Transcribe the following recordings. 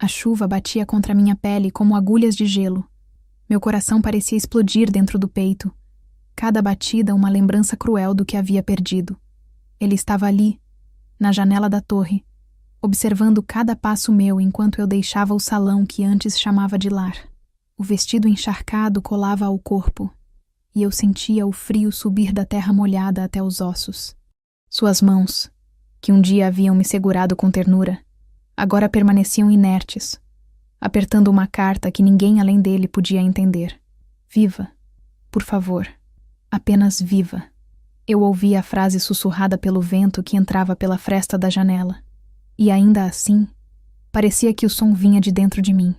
A chuva batia contra minha pele como agulhas de gelo. Meu coração parecia explodir dentro do peito. Cada batida uma lembrança cruel do que havia perdido. Ele estava ali, na janela da torre, observando cada passo meu enquanto eu deixava o salão que antes chamava de lar. O vestido encharcado colava ao corpo, e eu sentia o frio subir da terra molhada até os ossos. Suas mãos, que um dia haviam me segurado com ternura, agora permaneciam inertes, apertando uma carta que ninguém além dele podia entender. Viva, por favor, apenas viva. Eu ouvia a frase sussurrada pelo vento que entrava pela fresta da janela, e ainda assim, parecia que o som vinha de dentro de mim.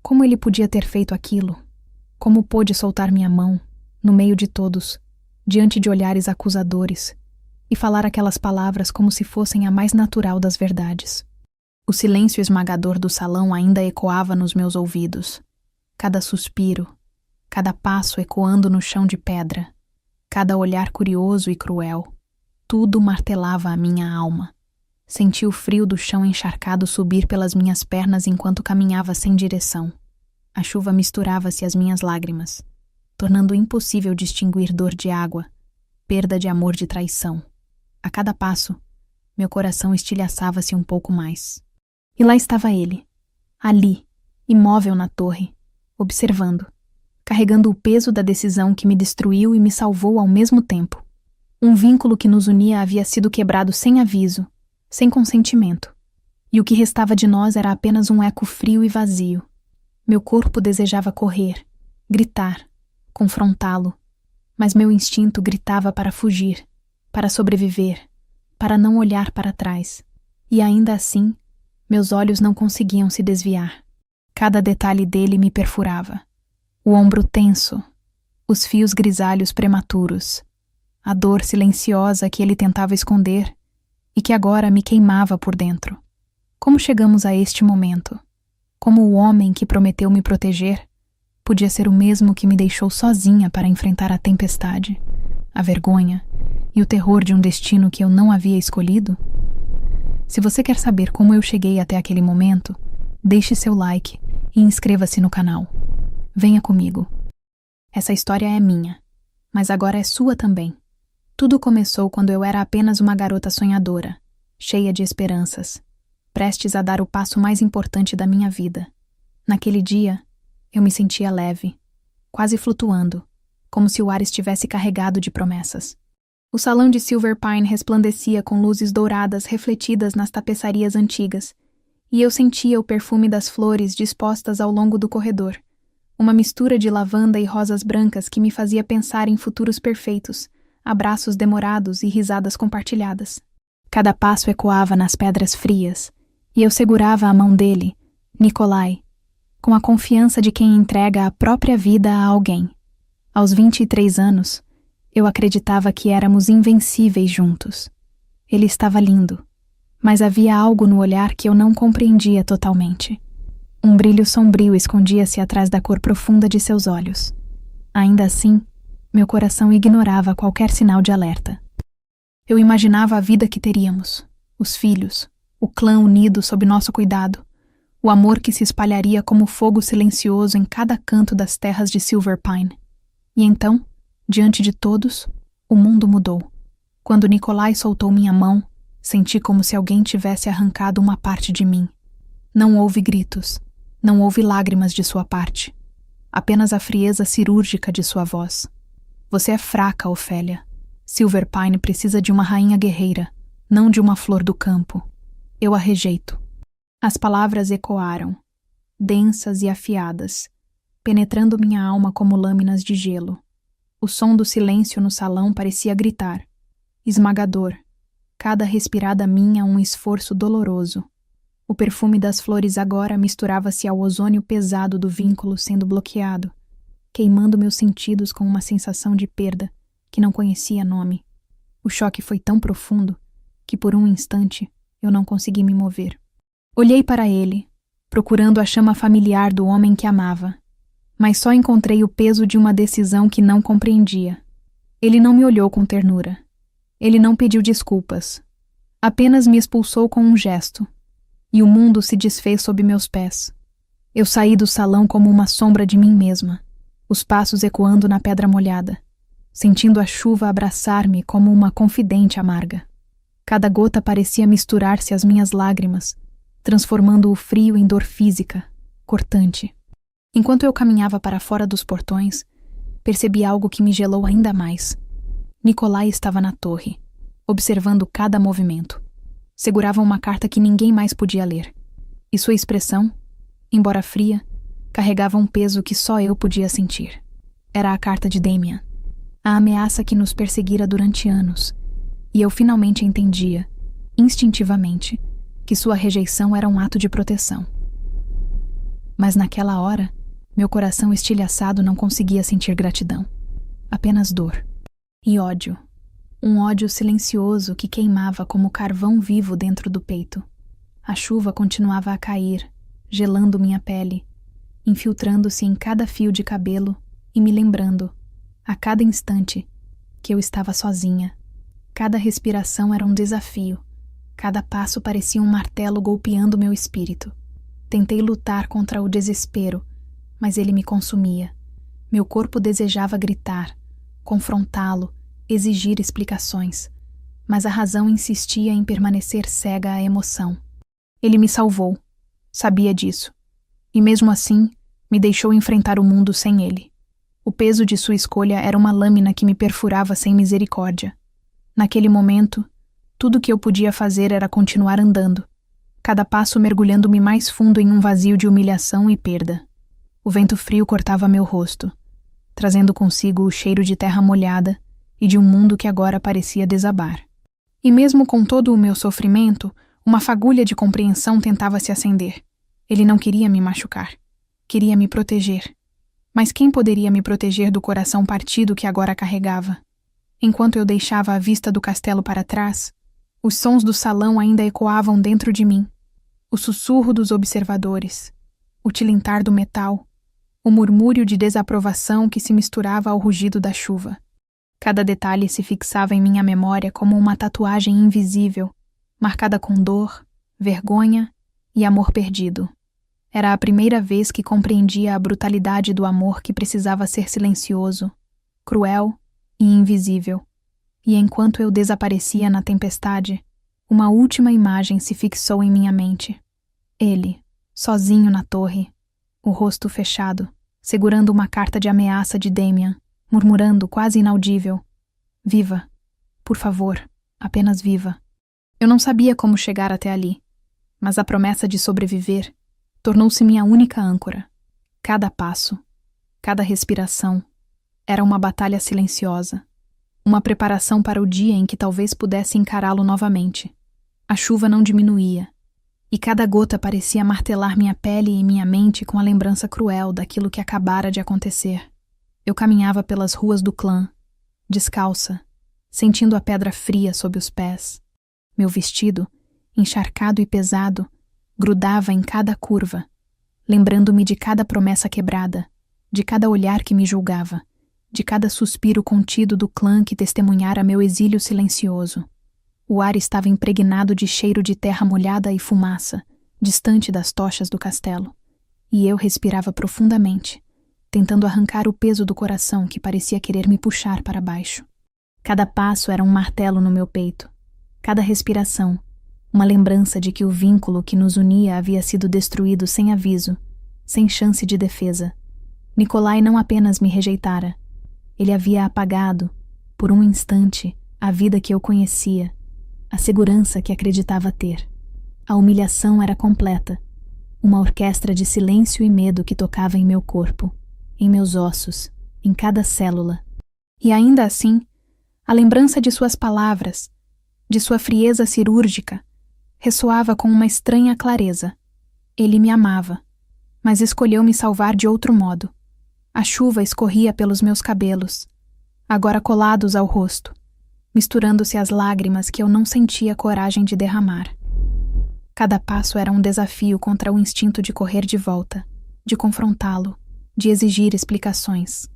Como ele podia ter feito aquilo? Como pôde soltar minha mão, no meio de todos, diante de olhares acusadores, e falar aquelas palavras como se fossem a mais natural das verdades? O silêncio esmagador do salão ainda ecoava nos meus ouvidos. Cada suspiro, cada passo ecoando no chão de pedra, cada olhar curioso e cruel, tudo martelava a minha alma. Senti o frio do chão encharcado subir pelas minhas pernas enquanto caminhava sem direção. A chuva misturava-se às minhas lágrimas, tornando impossível distinguir dor de água, perda de amor de traição. A cada passo, meu coração estilhaçava-se um pouco mais. E lá estava ele, ali, imóvel na torre, observando, carregando o peso da decisão que me destruiu e me salvou ao mesmo tempo. Um vínculo que nos unia havia sido quebrado sem aviso, sem consentimento, e o que restava de nós era apenas um eco frio e vazio. Meu corpo desejava correr, gritar, confrontá-lo, mas meu instinto gritava para fugir, para sobreviver, para não olhar para trás, e ainda assim, meus olhos não conseguiam se desviar. Cada detalhe dele me perfurava. O ombro tenso, os fios grisalhos prematuros, a dor silenciosa que ele tentava esconder e que agora me queimava por dentro. Como chegamos a este momento? Como o homem que prometeu me proteger podia ser o mesmo que me deixou sozinha para enfrentar a tempestade, a vergonha e o terror de um destino que eu não havia escolhido? Se você quer saber como eu cheguei até aquele momento, deixe seu like e inscreva-se no canal. Venha comigo. Essa história é minha, mas agora é sua também. Tudo começou quando eu era apenas uma garota sonhadora, cheia de esperanças, prestes a dar o passo mais importante da minha vida. Naquele dia, eu me sentia leve, quase flutuando, como se o ar estivesse carregado de promessas. O salão de Silver Pine resplandecia com luzes douradas refletidas nas tapeçarias antigas, e eu sentia o perfume das flores dispostas ao longo do corredor, uma mistura de lavanda e rosas brancas que me fazia pensar em futuros perfeitos, abraços demorados e risadas compartilhadas. Cada passo ecoava nas pedras frias, e eu segurava a mão dele, Nikolai, com a confiança de quem entrega a própria vida a alguém. Aos 23 anos, eu acreditava que éramos invencíveis juntos. Ele estava lindo, mas havia algo no olhar que eu não compreendia totalmente. Um brilho sombrio escondia-se atrás da cor profunda de seus olhos. Ainda assim, meu coração ignorava qualquer sinal de alerta. Eu imaginava a vida que teríamos, os filhos, o clã unido sob nosso cuidado, o amor que se espalharia como fogo silencioso em cada canto das terras de Silver Pine. E então, diante de todos, o mundo mudou. Quando Nikolai soltou minha mão, senti como se alguém tivesse arrancado uma parte de mim. Não houve gritos, não houve lágrimas de sua parte, apenas a frieza cirúrgica de sua voz. Você é fraca, Ofélia. Silver Pine precisa de uma rainha guerreira, não de uma flor do campo. Eu a rejeito. As palavras ecoaram, densas e afiadas, penetrando minha alma como lâminas de gelo. O som do silêncio no salão parecia gritar, esmagador, cada respirada minha um esforço doloroso. O perfume das flores agora misturava-se ao ozônio pesado do vínculo sendo bloqueado, queimando meus sentidos com uma sensação de perda que não conhecia nome. O choque foi tão profundo que por um instante eu não consegui me mover. Olhei para ele, procurando a chama familiar do homem que amava, mas só encontrei o peso de uma decisão que não compreendia. Ele não me olhou com ternura. Ele não pediu desculpas. Apenas me expulsou com um gesto. e o mundo se desfez sob meus pés. Eu saí do salão como uma sombra de mim mesma, os passos ecoando na pedra molhada, sentindo a chuva abraçar-me como uma confidente amarga. Cada gota parecia misturar-se às minhas lágrimas, transformando o frio em dor física, cortante. Enquanto eu caminhava para fora dos portões, percebi algo que me gelou ainda mais. Nikolai estava na torre, observando cada movimento. Segurava uma carta que ninguém mais podia ler, e sua expressão, embora fria, carregava um peso que só eu podia sentir. Era a carta de Damian, a ameaça que nos perseguira durante anos, e eu finalmente entendia, instintivamente, que sua rejeição era um ato de proteção. Mas naquela hora, meu coração estilhaçado não conseguia sentir gratidão, apenas dor e ódio. Um ódio silencioso que queimava como carvão vivo dentro do peito. A chuva continuava a cair, gelando minha pele, infiltrando-se em cada fio de cabelo e me lembrando, a cada instante, que eu estava sozinha. Cada respiração era um desafio, cada passo parecia um martelo golpeando meu espírito. Tentei lutar contra o desespero, mas ele me consumia. Meu corpo desejava gritar, confrontá-lo, exigir explicações, mas a razão insistia em permanecer cega à emoção. Ele me salvou, sabia disso, e mesmo assim me deixou enfrentar o mundo sem ele. O peso de sua escolha era uma lâmina que me perfurava sem misericórdia. Naquele momento, tudo o que eu podia fazer era continuar andando, cada passo mergulhando-me mais fundo em um vazio de humilhação e perda. O vento frio cortava meu rosto, trazendo consigo o cheiro de terra molhada e de um mundo que agora parecia desabar. E mesmo com todo o meu sofrimento, uma fagulha de compreensão tentava se acender. Ele não queria me machucar. Queria me proteger. Mas quem poderia me proteger do coração partido que agora carregava? Enquanto eu deixava a vista do castelo para trás, os sons do salão ainda ecoavam dentro de mim. O sussurro dos observadores, o tilintar do metal, o murmúrio de desaprovação que se misturava ao rugido da chuva. Cada detalhe se fixava em minha memória como uma tatuagem invisível, marcada com dor, vergonha e amor perdido. Era a primeira vez que compreendia a brutalidade do amor que precisava ser silencioso, cruel e invisível. E enquanto eu desaparecia na tempestade, uma última imagem se fixou em minha mente. Ele, sozinho na torre, o rosto fechado, segurando uma carta de ameaça de Damian, murmurando quase inaudível: "Viva, por favor, apenas viva." Eu não sabia como chegar até ali, mas a promessa de sobreviver tornou-se minha única âncora. Cada passo, cada respiração, era uma batalha silenciosa, uma preparação para o dia em que talvez pudesse encará-lo novamente. A chuva não diminuía, e cada gota parecia martelar minha pele e minha mente com a lembrança cruel daquilo que acabara de acontecer. Eu caminhava pelas ruas do clã, descalça, sentindo a pedra fria sob os pés. Meu vestido, encharcado e pesado, grudava em cada curva, lembrando-me de cada promessa quebrada, de cada olhar que me julgava, de cada suspiro contido do clã que testemunhara meu exílio silencioso. O ar estava impregnado de cheiro de terra molhada e fumaça, distante das tochas do castelo, e eu respirava profundamente, tentando arrancar o peso do coração que parecia querer me puxar para baixo. Cada passo era um martelo no meu peito, cada respiração, uma lembrança de que o vínculo que nos unia havia sido destruído sem aviso, sem chance de defesa. Nikolai não apenas me rejeitara, ele havia apagado, por um instante, a vida que eu conhecia, a segurança que acreditava ter. A humilhação era completa, uma orquestra de silêncio e medo que tocava em meu corpo, em meus ossos, em cada célula. E ainda assim, a lembrança de suas palavras, de sua frieza cirúrgica, ressoava com uma estranha clareza. Ele me amava, mas escolheu me salvar de outro modo. A chuva escorria pelos meus cabelos, agora colados ao rosto, misturando-se às lágrimas que eu não sentia coragem de derramar. Cada passo era um desafio contra o instinto de correr de volta, de confrontá-lo, de exigir explicações.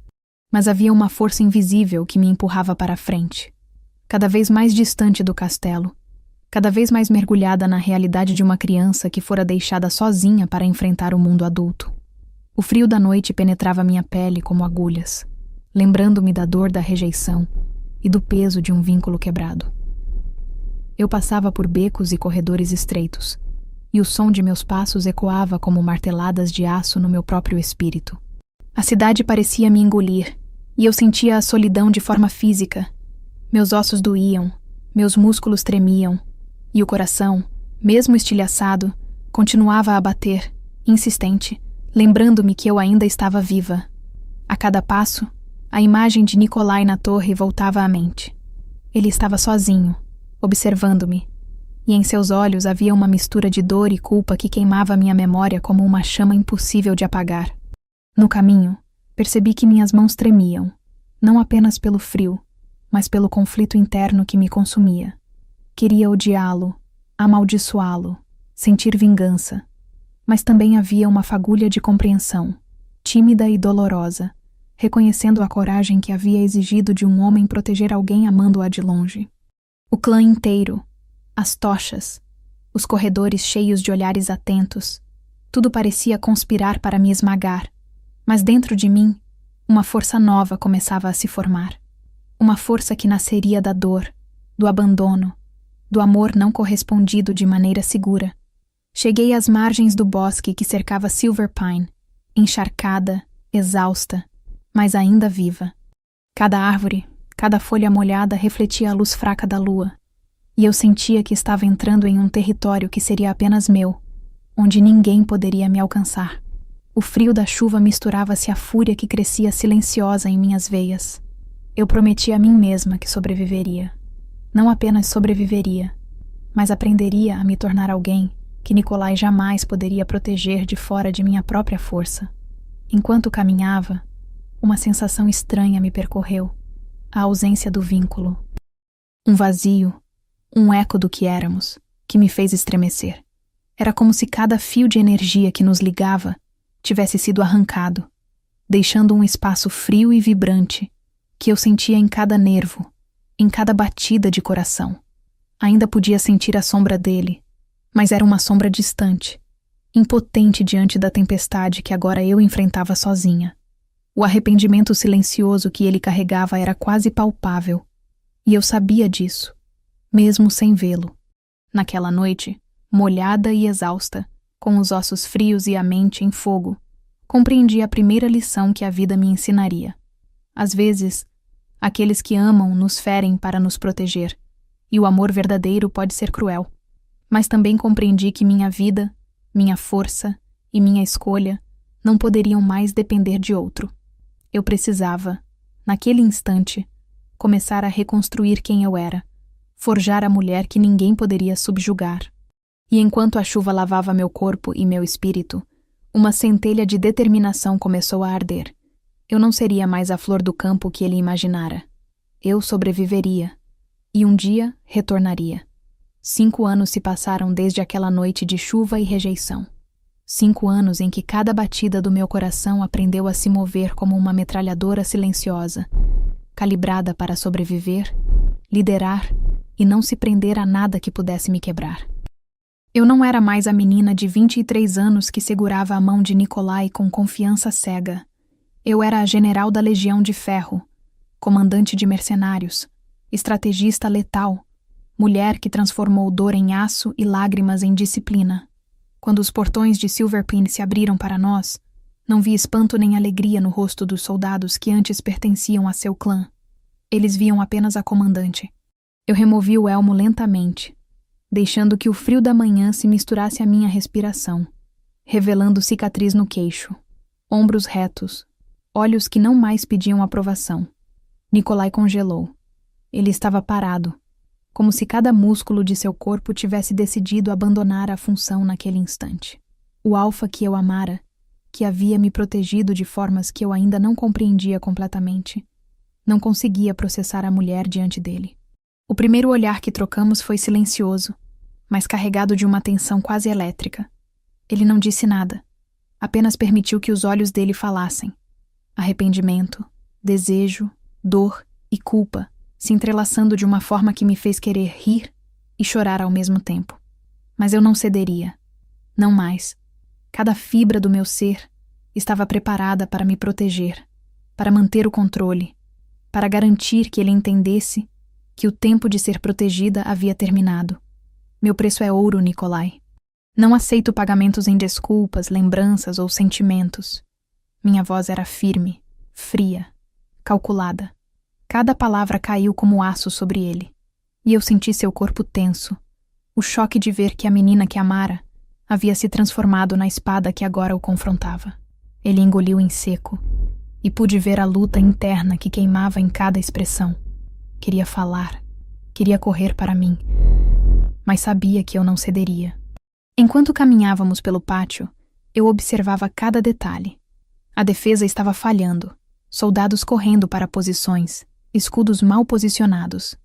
Mas havia uma força invisível que me empurrava para a frente, cada vez mais distante do castelo, cada vez mais mergulhada na realidade de uma criança que fora deixada sozinha para enfrentar o mundo adulto. O frio da noite penetrava minha pele como agulhas, lembrando-me da dor da rejeição e do peso de um vínculo quebrado. Eu passava por becos e corredores estreitos, e o som de meus passos ecoava como marteladas de aço no meu próprio espírito. A cidade parecia me engolir, e eu sentia a solidão de forma física. Meus ossos doíam, meus músculos tremiam, e o coração, mesmo estilhaçado, continuava a bater, insistente, lembrando-me que eu ainda estava viva. A cada passo, a imagem de Nikolai na torre voltava à mente. Ele estava sozinho, observando-me, e em seus olhos havia uma mistura de dor e culpa que queimava minha memória como uma chama impossível de apagar. No caminho, percebi que minhas mãos tremiam, não apenas pelo frio, mas pelo conflito interno que me consumia. Queria odiá-lo, amaldiçoá-lo, sentir vingança, mas também havia uma fagulha de compreensão, tímida e dolorosa, reconhecendo a coragem que havia exigido de um homem proteger alguém amando-a de longe. O clã inteiro, as tochas, os corredores cheios de olhares atentos, tudo parecia conspirar para me esmagar, mas dentro de mim, uma força nova começava a se formar. Uma força que nasceria da dor, do abandono, do amor não correspondido de maneira segura. Cheguei às margens do bosque que cercava Silver Pine, encharcada, exausta, mas ainda viva. Cada árvore, cada folha molhada refletia a luz fraca da lua, e eu sentia que estava entrando em um território que seria apenas meu, onde ninguém poderia me alcançar. O frio da chuva misturava-se à fúria que crescia silenciosa em minhas veias. Eu prometi a mim mesma que sobreviveria. Não apenas sobreviveria, mas aprenderia a me tornar alguém que Nikolai jamais poderia proteger de fora de minha própria força. Enquanto caminhava, uma sensação estranha me percorreu, a ausência do vínculo. Um vazio, um eco do que éramos, que me fez estremecer. Era como se cada fio de energia que nos ligava tivesse sido arrancado, deixando um espaço frio e vibrante que eu sentia em cada nervo, em cada batida de coração. Ainda podia sentir a sombra dele, mas era uma sombra distante, impotente diante da tempestade que agora eu enfrentava sozinha. O arrependimento silencioso que ele carregava era quase palpável, e eu sabia disso, mesmo sem vê-lo. Naquela noite, molhada e exausta, com os ossos frios e a mente em fogo, compreendi a primeira lição que a vida me ensinaria. Às vezes, aqueles que amam nos ferem para nos proteger, e o amor verdadeiro pode ser cruel. Mas também compreendi que minha vida, minha força e minha escolha não poderiam mais depender de outro. Eu precisava, naquele instante, começar a reconstruir quem eu era, forjar a mulher que ninguém poderia subjugar. E enquanto a chuva lavava meu corpo e meu espírito, uma centelha de determinação começou a arder. Eu não seria mais a flor do campo que ele imaginara. Eu sobreviveria, e um dia retornaria. 5 anos se passaram desde aquela noite de chuva e rejeição. 5 anos em que cada batida do meu coração aprendeu a se mover como uma metralhadora silenciosa, calibrada para sobreviver, liderar e não se prender a nada que pudesse me quebrar. Eu não era mais a menina de 23 anos que segurava a mão de Nikolai com confiança cega. Eu era a general da Legião de Ferro, comandante de mercenários, estrategista letal, mulher que transformou dor em aço e lágrimas em disciplina. Quando os portões de Silver Pine se abriram para nós, não vi espanto nem alegria no rosto dos soldados que antes pertenciam a seu clã. Eles viam apenas a comandante. Eu removi o elmo lentamente, deixando que o frio da manhã se misturasse à minha respiração, revelando cicatriz no queixo, ombros retos, olhos que não mais pediam aprovação. Nikolai congelou. Ele estava parado, como se cada músculo de seu corpo tivesse decidido abandonar a função naquele instante. O alfa que eu amara, que havia me protegido de formas que eu ainda não compreendia completamente, não conseguia processar a mulher diante dele. O primeiro olhar que trocamos foi silencioso, mas carregado de uma tensão quase elétrica. Ele não disse nada, apenas permitiu que os olhos dele falassem. Arrependimento, desejo, dor e culpa se entrelaçando de uma forma que me fez querer rir, e chorar ao mesmo tempo. Mas eu não cederia. Não mais. Cada fibra do meu ser estava preparada para me proteger, para manter o controle, para garantir que ele entendesse que o tempo de ser protegida havia terminado. Meu preço é ouro, Nikolai. Não aceito pagamentos em desculpas, lembranças ou sentimentos. Minha voz era firme, fria, calculada. Cada palavra caiu como aço sobre ele. E eu senti seu corpo tenso. O choque de ver que a menina que amara havia se transformado na espada que agora o confrontava. Ele engoliu em seco. E pude ver a luta interna que queimava em cada expressão. Queria falar. Queria correr para mim. Mas sabia que eu não cederia. Enquanto caminhávamos pelo pátio, eu observava cada detalhe. A defesa estava falhando. Soldados correndo para posições, escudos mal posicionados.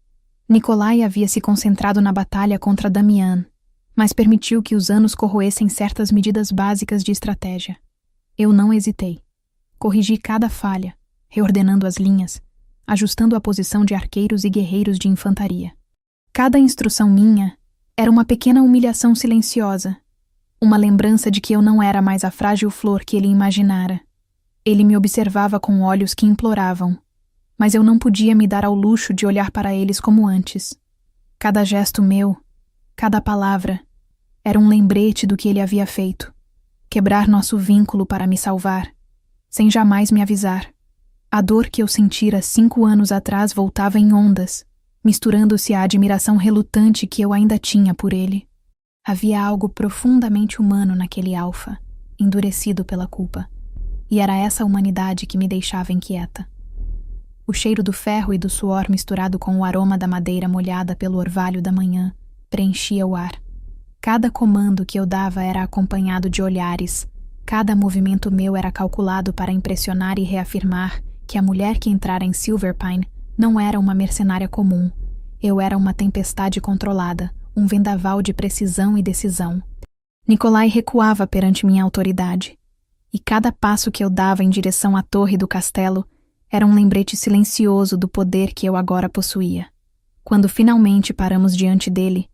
Nikolai havia se concentrado na batalha contra Damian, mas permitiu que os anos corroessem certas medidas básicas de estratégia. Eu não hesitei. Corrigi cada falha, reordenando as linhas, ajustando a posição de arqueiros e guerreiros de infantaria. Cada instrução minha era uma pequena humilhação silenciosa, uma lembrança de que eu não era mais a frágil flor que ele imaginara. Ele me observava com olhos que imploravam, mas eu não podia me dar ao luxo de olhar para eles como antes. Cada gesto meu, cada palavra, era um lembrete do que ele havia feito. Quebrar nosso vínculo para me salvar, sem jamais me avisar. A dor que eu sentira 5 anos atrás voltava em ondas, misturando-se à admiração relutante que eu ainda tinha por ele. Havia algo profundamente humano naquele alfa, endurecido pela culpa. E era essa humanidade que me deixava inquieta. O cheiro do ferro e do suor misturado com o aroma da madeira molhada pelo orvalho da manhã preenchia o ar. Cada comando que eu dava era acompanhado de olhares. Cada movimento meu era calculado para impressionar e reafirmar que a mulher que entrara em Silverpine não era uma mercenária comum. Eu era uma tempestade controlada, um vendaval de precisão e decisão. Nikolai recuava perante minha autoridade. E cada passo que eu dava em direção à torre do castelo era um lembrete silencioso do poder que eu agora possuía. Quando finalmente paramos diante dele,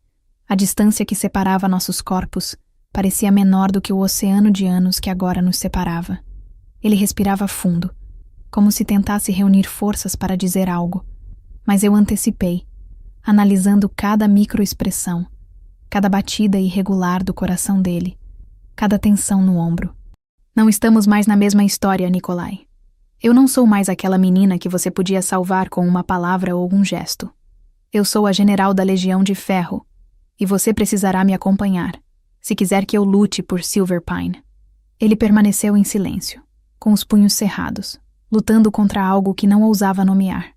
a distância que separava nossos corpos parecia menor do que o oceano de anos que agora nos separava. Ele respirava fundo, como se tentasse reunir forças para dizer algo, mas eu antecipei, analisando cada microexpressão, cada batida irregular do coração dele, cada tensão no ombro. Não estamos mais na mesma história, Nikolai. Eu não sou mais aquela menina que você podia salvar com uma palavra ou um gesto. Eu sou a general da Legião de Ferro, e você precisará me acompanhar, se quiser que eu lute por Silverpine. Ele permaneceu em silêncio, com os punhos cerrados, lutando contra algo que não ousava nomear.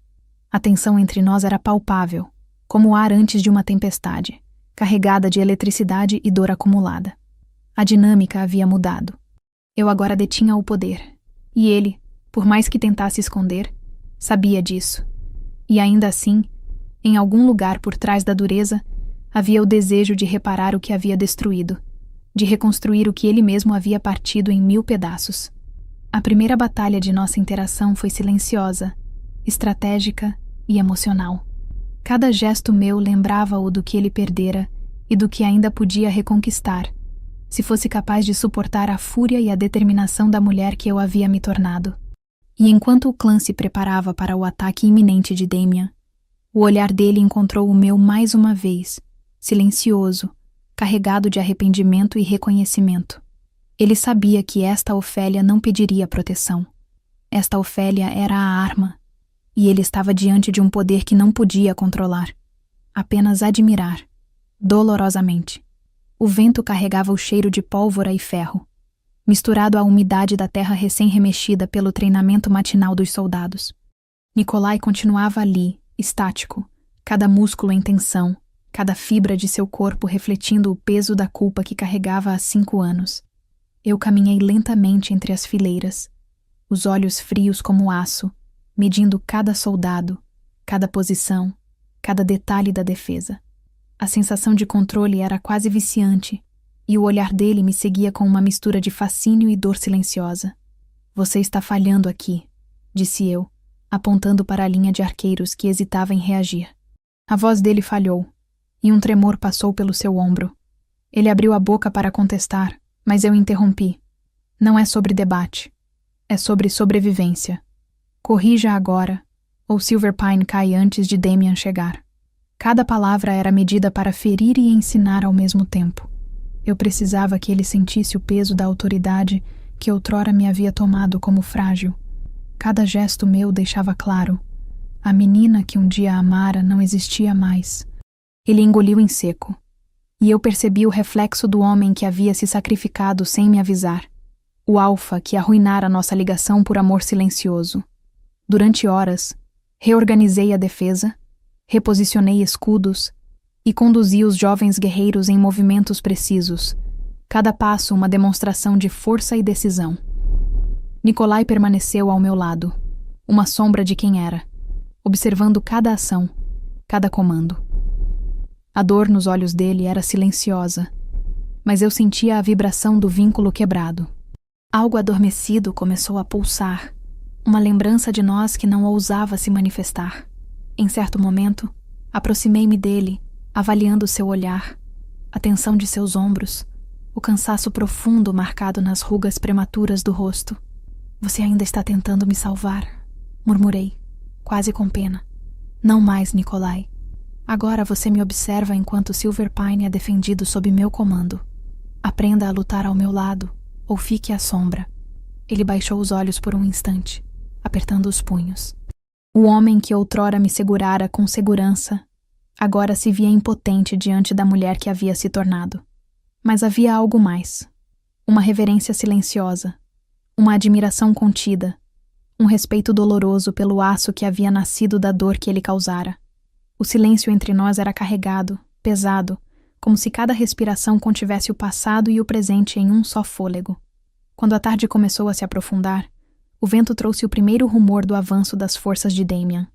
A tensão entre nós era palpável, como o ar antes de uma tempestade, carregada de eletricidade e dor acumulada. A dinâmica havia mudado. Eu agora detinha o poder, e ele, por mais que tentasse esconder, sabia disso. E ainda assim, em algum lugar por trás da dureza, havia o desejo de reparar o que havia destruído, de reconstruir o que ele mesmo havia partido em 1000 pedaços. A primeira batalha de nossa interação foi silenciosa, estratégica e emocional. Cada gesto meu lembrava-o do que ele perdera e do que ainda podia reconquistar, se fosse capaz de suportar a fúria e a determinação da mulher que eu havia me tornado. E enquanto o clã se preparava para o ataque iminente de Damian, o olhar dele encontrou o meu mais uma vez, silencioso, carregado de arrependimento e reconhecimento. Ele sabia que esta Ofélia não pediria proteção. Esta Ofélia era a arma, e ele estava diante de um poder que não podia controlar, apenas admirar, dolorosamente. O vento carregava o cheiro de pólvora e ferro, misturado à umidade da terra recém-remexida pelo treinamento matinal dos soldados. Nikolai continuava ali, estático, cada músculo em tensão, cada fibra de seu corpo refletindo o peso da culpa que carregava há 5 anos. Eu caminhei lentamente entre as fileiras, os olhos frios como aço, medindo cada soldado, cada posição, cada detalhe da defesa. A sensação de controle era quase viciante, e o olhar dele me seguia com uma mistura de fascínio e dor silenciosa. "Você está falhando aqui", disse eu, apontando para a linha de arqueiros que hesitava em reagir. A voz dele falhou, e um tremor passou pelo seu ombro. Ele abriu a boca para contestar, mas eu interrompi. Não é sobre debate. É sobre sobrevivência. Corrija agora, ou Silverpine cai antes de Damian chegar. Cada palavra era medida para ferir e ensinar ao mesmo tempo. Eu precisava que ele sentisse o peso da autoridade que outrora me havia tomado como frágil. Cada gesto meu deixava claro. A menina que um dia amara não existia mais. Ele engoliu em seco. E eu percebi o reflexo do homem que havia se sacrificado sem me avisar. O alfa que arruinara nossa ligação por amor silencioso. Durante horas, reorganizei a defesa, reposicionei escudos e conduzi os jovens guerreiros em movimentos precisos, cada passo uma demonstração de força e decisão. Nikolai permaneceu ao meu lado, uma sombra de quem era, observando cada ação, cada comando. A dor nos olhos dele era silenciosa, mas eu sentia a vibração do vínculo quebrado. Algo adormecido começou a pulsar, uma lembrança de nós que não ousava se manifestar. Em certo momento, aproximei-me dele, avaliando seu olhar, a tensão de seus ombros, o cansaço profundo marcado nas rugas prematuras do rosto. Você ainda está tentando me salvar, murmurei, quase com pena. Não mais, Nikolai. Agora você me observa enquanto Silverpine é defendido sob meu comando. Aprenda a lutar ao meu lado, ou fique à sombra. Ele baixou os olhos por um instante, apertando os punhos. O homem que outrora me segurara com segurança, agora se via impotente diante da mulher que havia se tornado. Mas havia algo mais. Uma reverência silenciosa, uma admiração contida, um respeito doloroso pelo aço que havia nascido da dor que ele causara. O silêncio entre nós era carregado, pesado, como se cada respiração contivesse o passado e o presente em um só fôlego. Quando a tarde começou a se aprofundar, o vento trouxe o primeiro rumor do avanço das forças de Damian.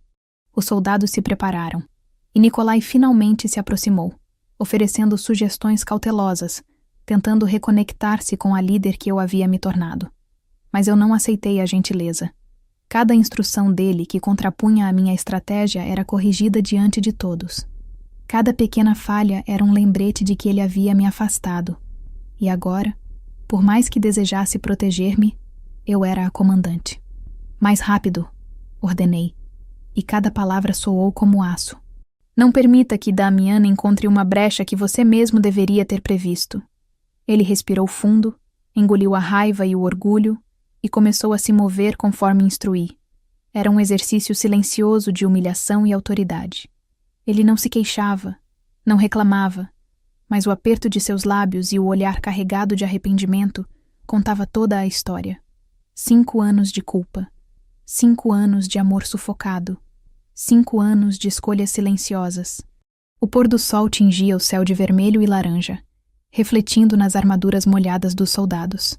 Os soldados se prepararam, e Nikolai finalmente se aproximou, oferecendo sugestões cautelosas, tentando reconectar-se com a líder que eu havia me tornado. Mas eu não aceitei a gentileza. Cada instrução dele que contrapunha a minha estratégia era corrigida diante de todos. Cada pequena falha era um lembrete de que ele havia me afastado. E agora, por mais que desejasse proteger-me, eu era a comandante. Mais rápido, ordenei, e cada palavra soou como aço. Não permita que Damian encontre uma brecha que você mesmo deveria ter previsto. Ele respirou fundo, engoliu a raiva e o orgulho e começou a se mover conforme instruí. Era um exercício silencioso de humilhação e autoridade. Ele não se queixava, não reclamava, mas o aperto de seus lábios e o olhar carregado de arrependimento contava toda a história. 5 anos de culpa, 5 anos de amor sufocado, 5 anos de escolhas silenciosas. O pôr do sol tingia o céu de vermelho e laranja, refletindo nas armaduras molhadas dos soldados.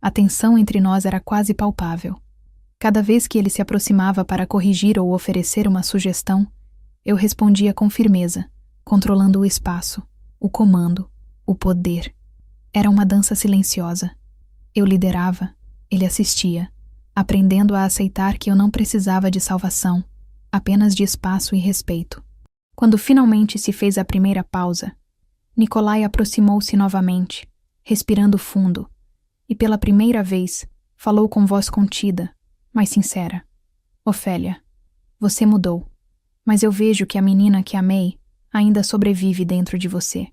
A tensão entre nós era quase palpável. Cada vez que ele se aproximava para corrigir ou oferecer uma sugestão, eu respondia com firmeza, controlando o espaço, o comando, o poder. Era uma dança silenciosa. Eu liderava, ele assistia, aprendendo a aceitar que eu não precisava de salvação, apenas de espaço e respeito. Quando finalmente se fez a primeira pausa, Nikolai aproximou-se novamente, respirando fundo, e pela primeira vez falou com voz contida, mas sincera. Ofélia, você mudou, mas eu vejo que a menina que amei ainda sobrevive dentro de você.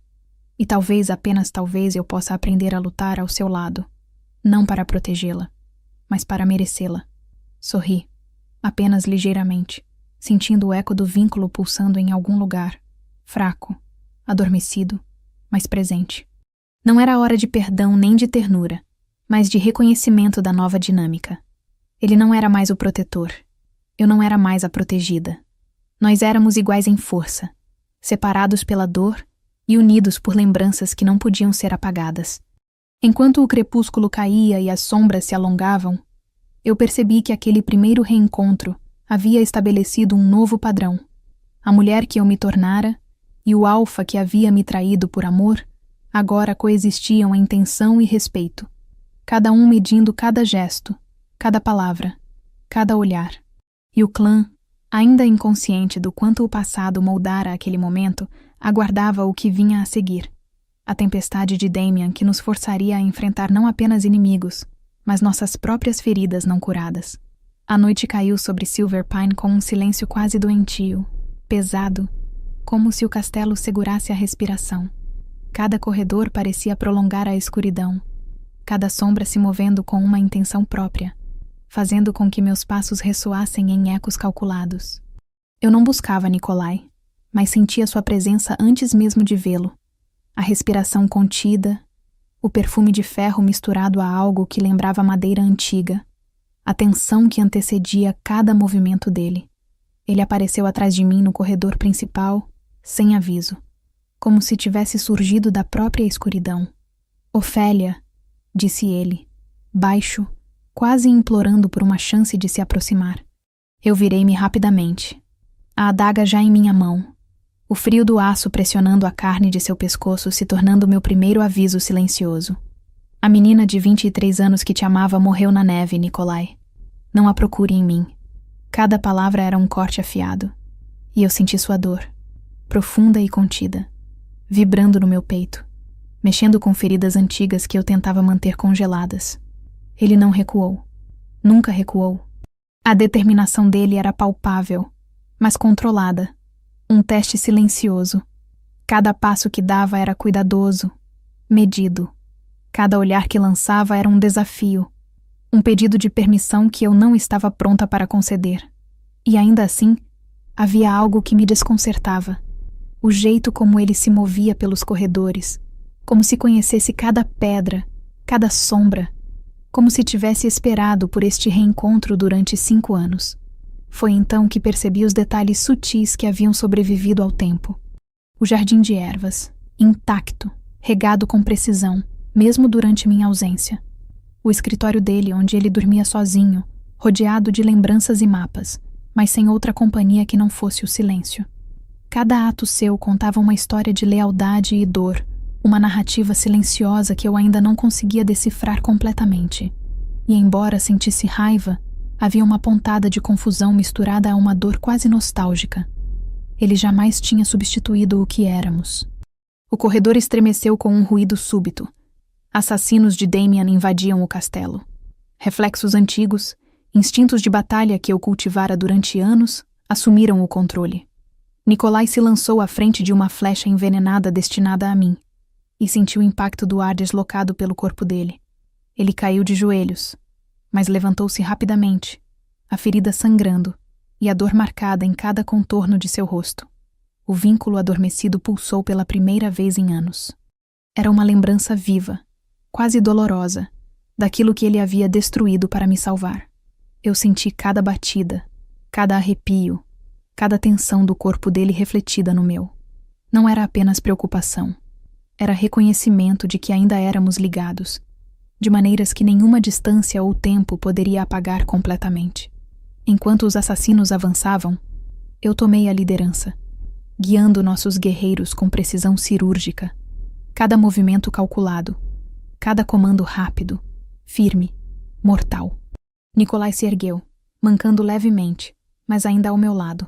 E talvez, apenas talvez, eu possa aprender a lutar ao seu lado, não para protegê-la, mas para merecê-la. Sorri, apenas ligeiramente, sentindo o eco do vínculo pulsando em algum lugar, fraco, adormecido, mas presente. Não era hora de perdão nem de ternura, mas de reconhecimento da nova dinâmica. Ele não era mais o protetor. Eu não era mais a protegida. Nós éramos iguais em força, separados pela dor e unidos por lembranças que não podiam ser apagadas. Enquanto o crepúsculo caía e as sombras se alongavam, eu percebi que aquele primeiro reencontro havia estabelecido um novo padrão. A mulher que eu me tornara e o alfa que havia me traído por amor agora coexistiam em tensão e respeito, cada um medindo cada gesto, cada palavra, cada olhar. E o clã, ainda inconsciente do quanto o passado moldara aquele momento, Aguardava o que vinha a seguir. A tempestade de Damien que nos forçaria a enfrentar não apenas inimigos, mas nossas próprias feridas não curadas. A noite caiu sobre Silver Pine com um silêncio quase doentio, pesado, como se o castelo segurasse a respiração. Cada corredor parecia prolongar a escuridão, cada sombra se movendo com uma intenção própria, fazendo com que meus passos ressoassem em ecos calculados. Eu não buscava Nikolai, mas sentia sua presença antes mesmo de vê-lo. A respiração contida, o perfume de ferro misturado a algo que lembrava madeira antiga, a tensão que antecedia cada movimento dele. Ele apareceu atrás de mim no corredor principal, sem aviso, como se tivesse surgido da própria escuridão. Ofélia, disse ele, baixo, quase implorando por uma chance de se aproximar. Eu virei-me rapidamente, a adaga já em minha mão, o frio do aço pressionando a carne de seu pescoço se tornando meu primeiro aviso silencioso. A menina de 23 anos que te amava morreu na neve, Nikolai. Não a procure em mim. Cada palavra era um corte afiado. E eu senti sua dor, profunda e contida, vibrando no meu peito, mexendo com feridas antigas que eu tentava manter congeladas. Ele não recuou. Nunca recuou. A determinação dele era palpável, mas controlada. Um teste silencioso. Cada passo que dava era cuidadoso, medido. Cada olhar que lançava era um desafio, um pedido de permissão que eu não estava pronta para conceder. E ainda assim, havia algo que me desconcertava. O jeito como ele se movia pelos corredores, como se conhecesse cada pedra, cada sombra, como se tivesse esperado por este reencontro durante 5 anos. Foi então que percebi os detalhes sutis que haviam sobrevivido ao tempo. O jardim de ervas, intacto, regado com precisão, mesmo durante minha ausência. O escritório dele, onde ele dormia sozinho, rodeado de lembranças e mapas, mas sem outra companhia que não fosse o silêncio. Cada ato seu contava uma história de lealdade e dor, uma narrativa silenciosa que eu ainda não conseguia decifrar completamente. E embora sentisse raiva, havia uma pontada de confusão misturada a uma dor quase nostálgica. Ele jamais tinha substituído o que éramos. O corredor estremeceu com um ruído súbito. Assassinos de Damien invadiam o castelo. Reflexos antigos, instintos de batalha que eu cultivara durante anos, assumiram o controle. Nikolai se lançou à frente de uma flecha envenenada destinada a mim, e senti o impacto do ar deslocado pelo corpo dele. Ele caiu de joelhos, mas levantou-se rapidamente, a ferida sangrando e a dor marcada em cada contorno de seu rosto. O vínculo adormecido pulsou pela primeira vez em anos. Era uma lembrança viva, quase dolorosa, daquilo que ele havia destruído para me salvar. Eu senti cada batida, cada arrepio, cada tensão do corpo dele refletida no meu. Não era apenas preocupação. Era reconhecimento de que ainda éramos ligados, de maneiras que nenhuma distância ou tempo poderia apagar completamente. Enquanto os assassinos avançavam, eu tomei a liderança, guiando nossos guerreiros com precisão cirúrgica, cada movimento calculado, cada comando rápido, firme, mortal. Nikolai se ergueu, mancando levemente, mas ainda ao meu lado.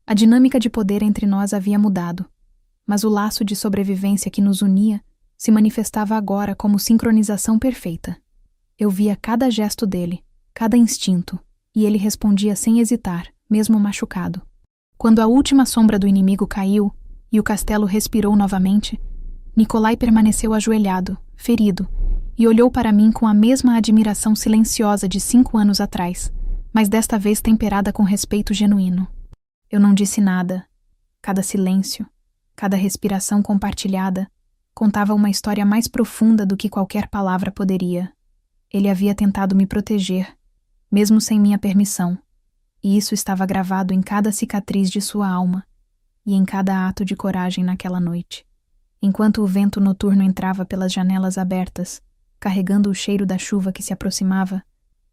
A dinâmica de poder entre nós havia mudado, mas o laço de sobrevivência que nos unia se manifestava agora como sincronização perfeita. Eu via cada gesto dele, cada instinto, e ele respondia sem hesitar, mesmo machucado. Quando a última sombra do inimigo caiu e o castelo respirou novamente, Nikolai permaneceu ajoelhado, ferido, e olhou para mim com a mesma admiração silenciosa de 5 anos atrás, mas desta vez temperada com respeito genuíno. Eu não disse nada. Cada silêncio, cada respiração compartilhada, contava uma história mais profunda do que qualquer palavra poderia. Ele havia tentado me proteger, mesmo sem minha permissão, e isso estava gravado em cada cicatriz de sua alma e em cada ato de coragem naquela noite. Enquanto o vento noturno entrava pelas janelas abertas, carregando o cheiro da chuva que se aproximava,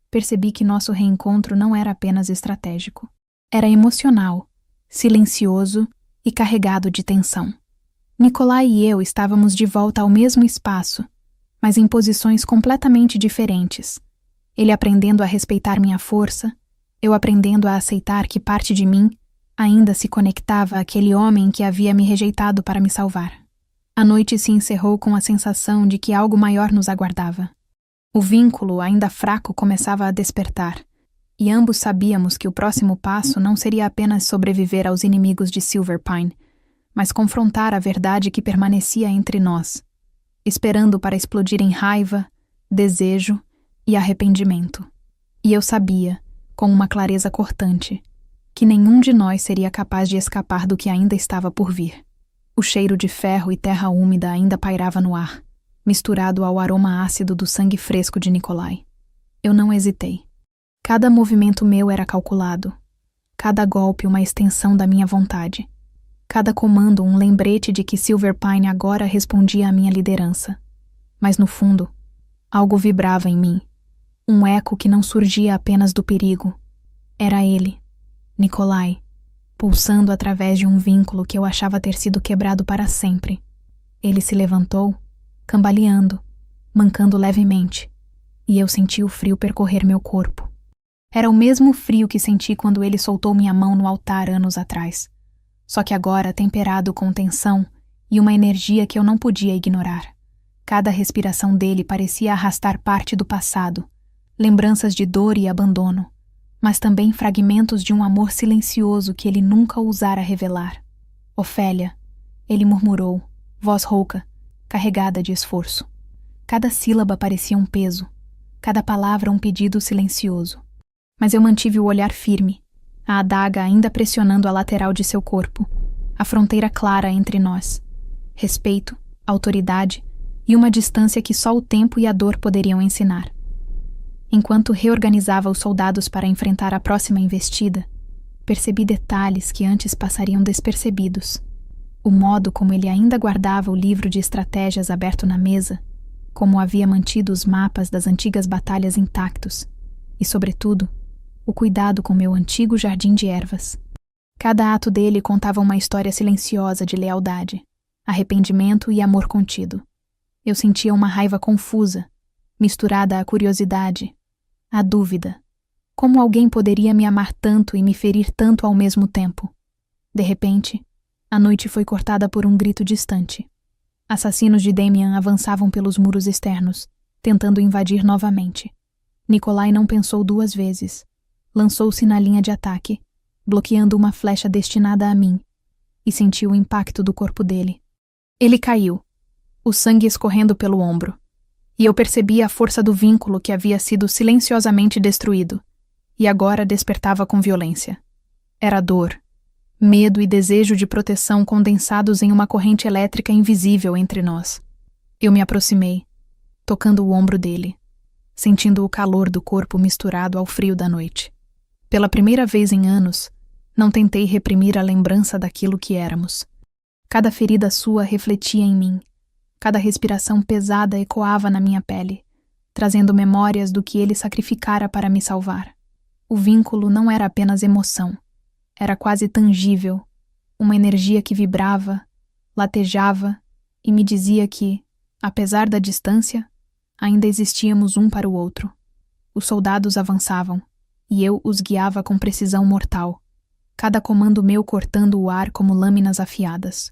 percebi que nosso reencontro não era apenas estratégico. Era emocional, silencioso e carregado de tensão. Nikolai e eu estávamos de volta ao mesmo espaço, mas em posições completamente diferentes. Ele aprendendo a respeitar minha força, eu aprendendo a aceitar que parte de mim, Ainda se conectava àquele homem que havia me rejeitado para me salvar. A noite se encerrou com a sensação de que algo maior nos aguardava. O vínculo, ainda fraco, começava a despertar, e ambos sabíamos que o próximo passo não seria apenas sobreviver aos inimigos de Silverpine, mas confrontar a verdade que permanecia entre nós, esperando para explodir em raiva, desejo e arrependimento. E eu sabia, com uma clareza cortante, que nenhum de nós seria capaz de escapar do que ainda estava por vir. O cheiro de ferro e terra úmida ainda pairava no ar, misturado ao aroma ácido do sangue fresco de Nikolai. Eu não hesitei. Cada movimento meu era calculado, cada golpe uma extensão da minha vontade, cada comando um lembrete de que Silverpine agora respondia à minha liderança. Mas no fundo, algo vibrava em mim, um eco que não surgia apenas do perigo. Era ele, Nikolai, pulsando através de um vínculo que eu achava ter sido quebrado para sempre. Ele se levantou, cambaleando, mancando levemente, e eu senti o frio percorrer meu corpo. Era o mesmo frio que senti quando ele soltou minha mão no altar anos atrás, só que agora temperado com tensão e uma energia que eu não podia ignorar. Cada respiração dele parecia arrastar parte do passado, lembranças de dor e abandono, mas também fragmentos de um amor silencioso que ele nunca ousara revelar. Ofélia, ele murmurou, voz rouca, carregada de esforço. Cada sílaba parecia um peso, cada palavra um pedido silencioso. Mas eu mantive o olhar firme, a adaga ainda pressionando a lateral de seu corpo, a fronteira clara entre nós. Respeito, autoridade e uma distância que só o tempo e a dor poderiam ensinar. Enquanto reorganizava os soldados para enfrentar a próxima investida, percebi detalhes que antes passariam despercebidos. O modo como ele ainda guardava o livro de estratégias aberto na mesa, como havia mantido os mapas das antigas batalhas intactos, e, sobretudo, o cuidado com meu antigo jardim de ervas. Cada ato dele contava uma história silenciosa de lealdade, arrependimento e amor contido. Eu sentia uma raiva confusa, misturada à curiosidade, à dúvida. Como alguém poderia me amar tanto e me ferir tanto ao mesmo tempo? De repente, a noite foi cortada por um grito distante. Assassinos de Damian avançavam pelos muros externos, tentando invadir novamente. Nikolai não pensou duas vezes. Lançou-se na linha de ataque, bloqueando uma flecha destinada a mim, e senti o impacto do corpo dele. Ele caiu, o sangue escorrendo pelo ombro, e eu percebi a força do vínculo que havia sido silenciosamente destruído, e agora despertava com violência. Era dor, medo e desejo de proteção condensados em uma corrente elétrica invisível entre nós. Eu me aproximei, tocando o ombro dele, sentindo o calor do corpo misturado ao frio da noite. Pela primeira vez em anos, não tentei reprimir a lembrança daquilo que éramos. Cada ferida sua refletia em mim. Cada respiração pesada ecoava na minha pele, trazendo memórias do que ele sacrificara para me salvar. O vínculo não era apenas emoção. Era quase tangível, uma energia que vibrava, latejava e me dizia que, apesar da distância, ainda existíamos um para o outro. Os soldados avançavam, e eu os guiava com precisão mortal, cada comando meu cortando o ar como lâminas afiadas.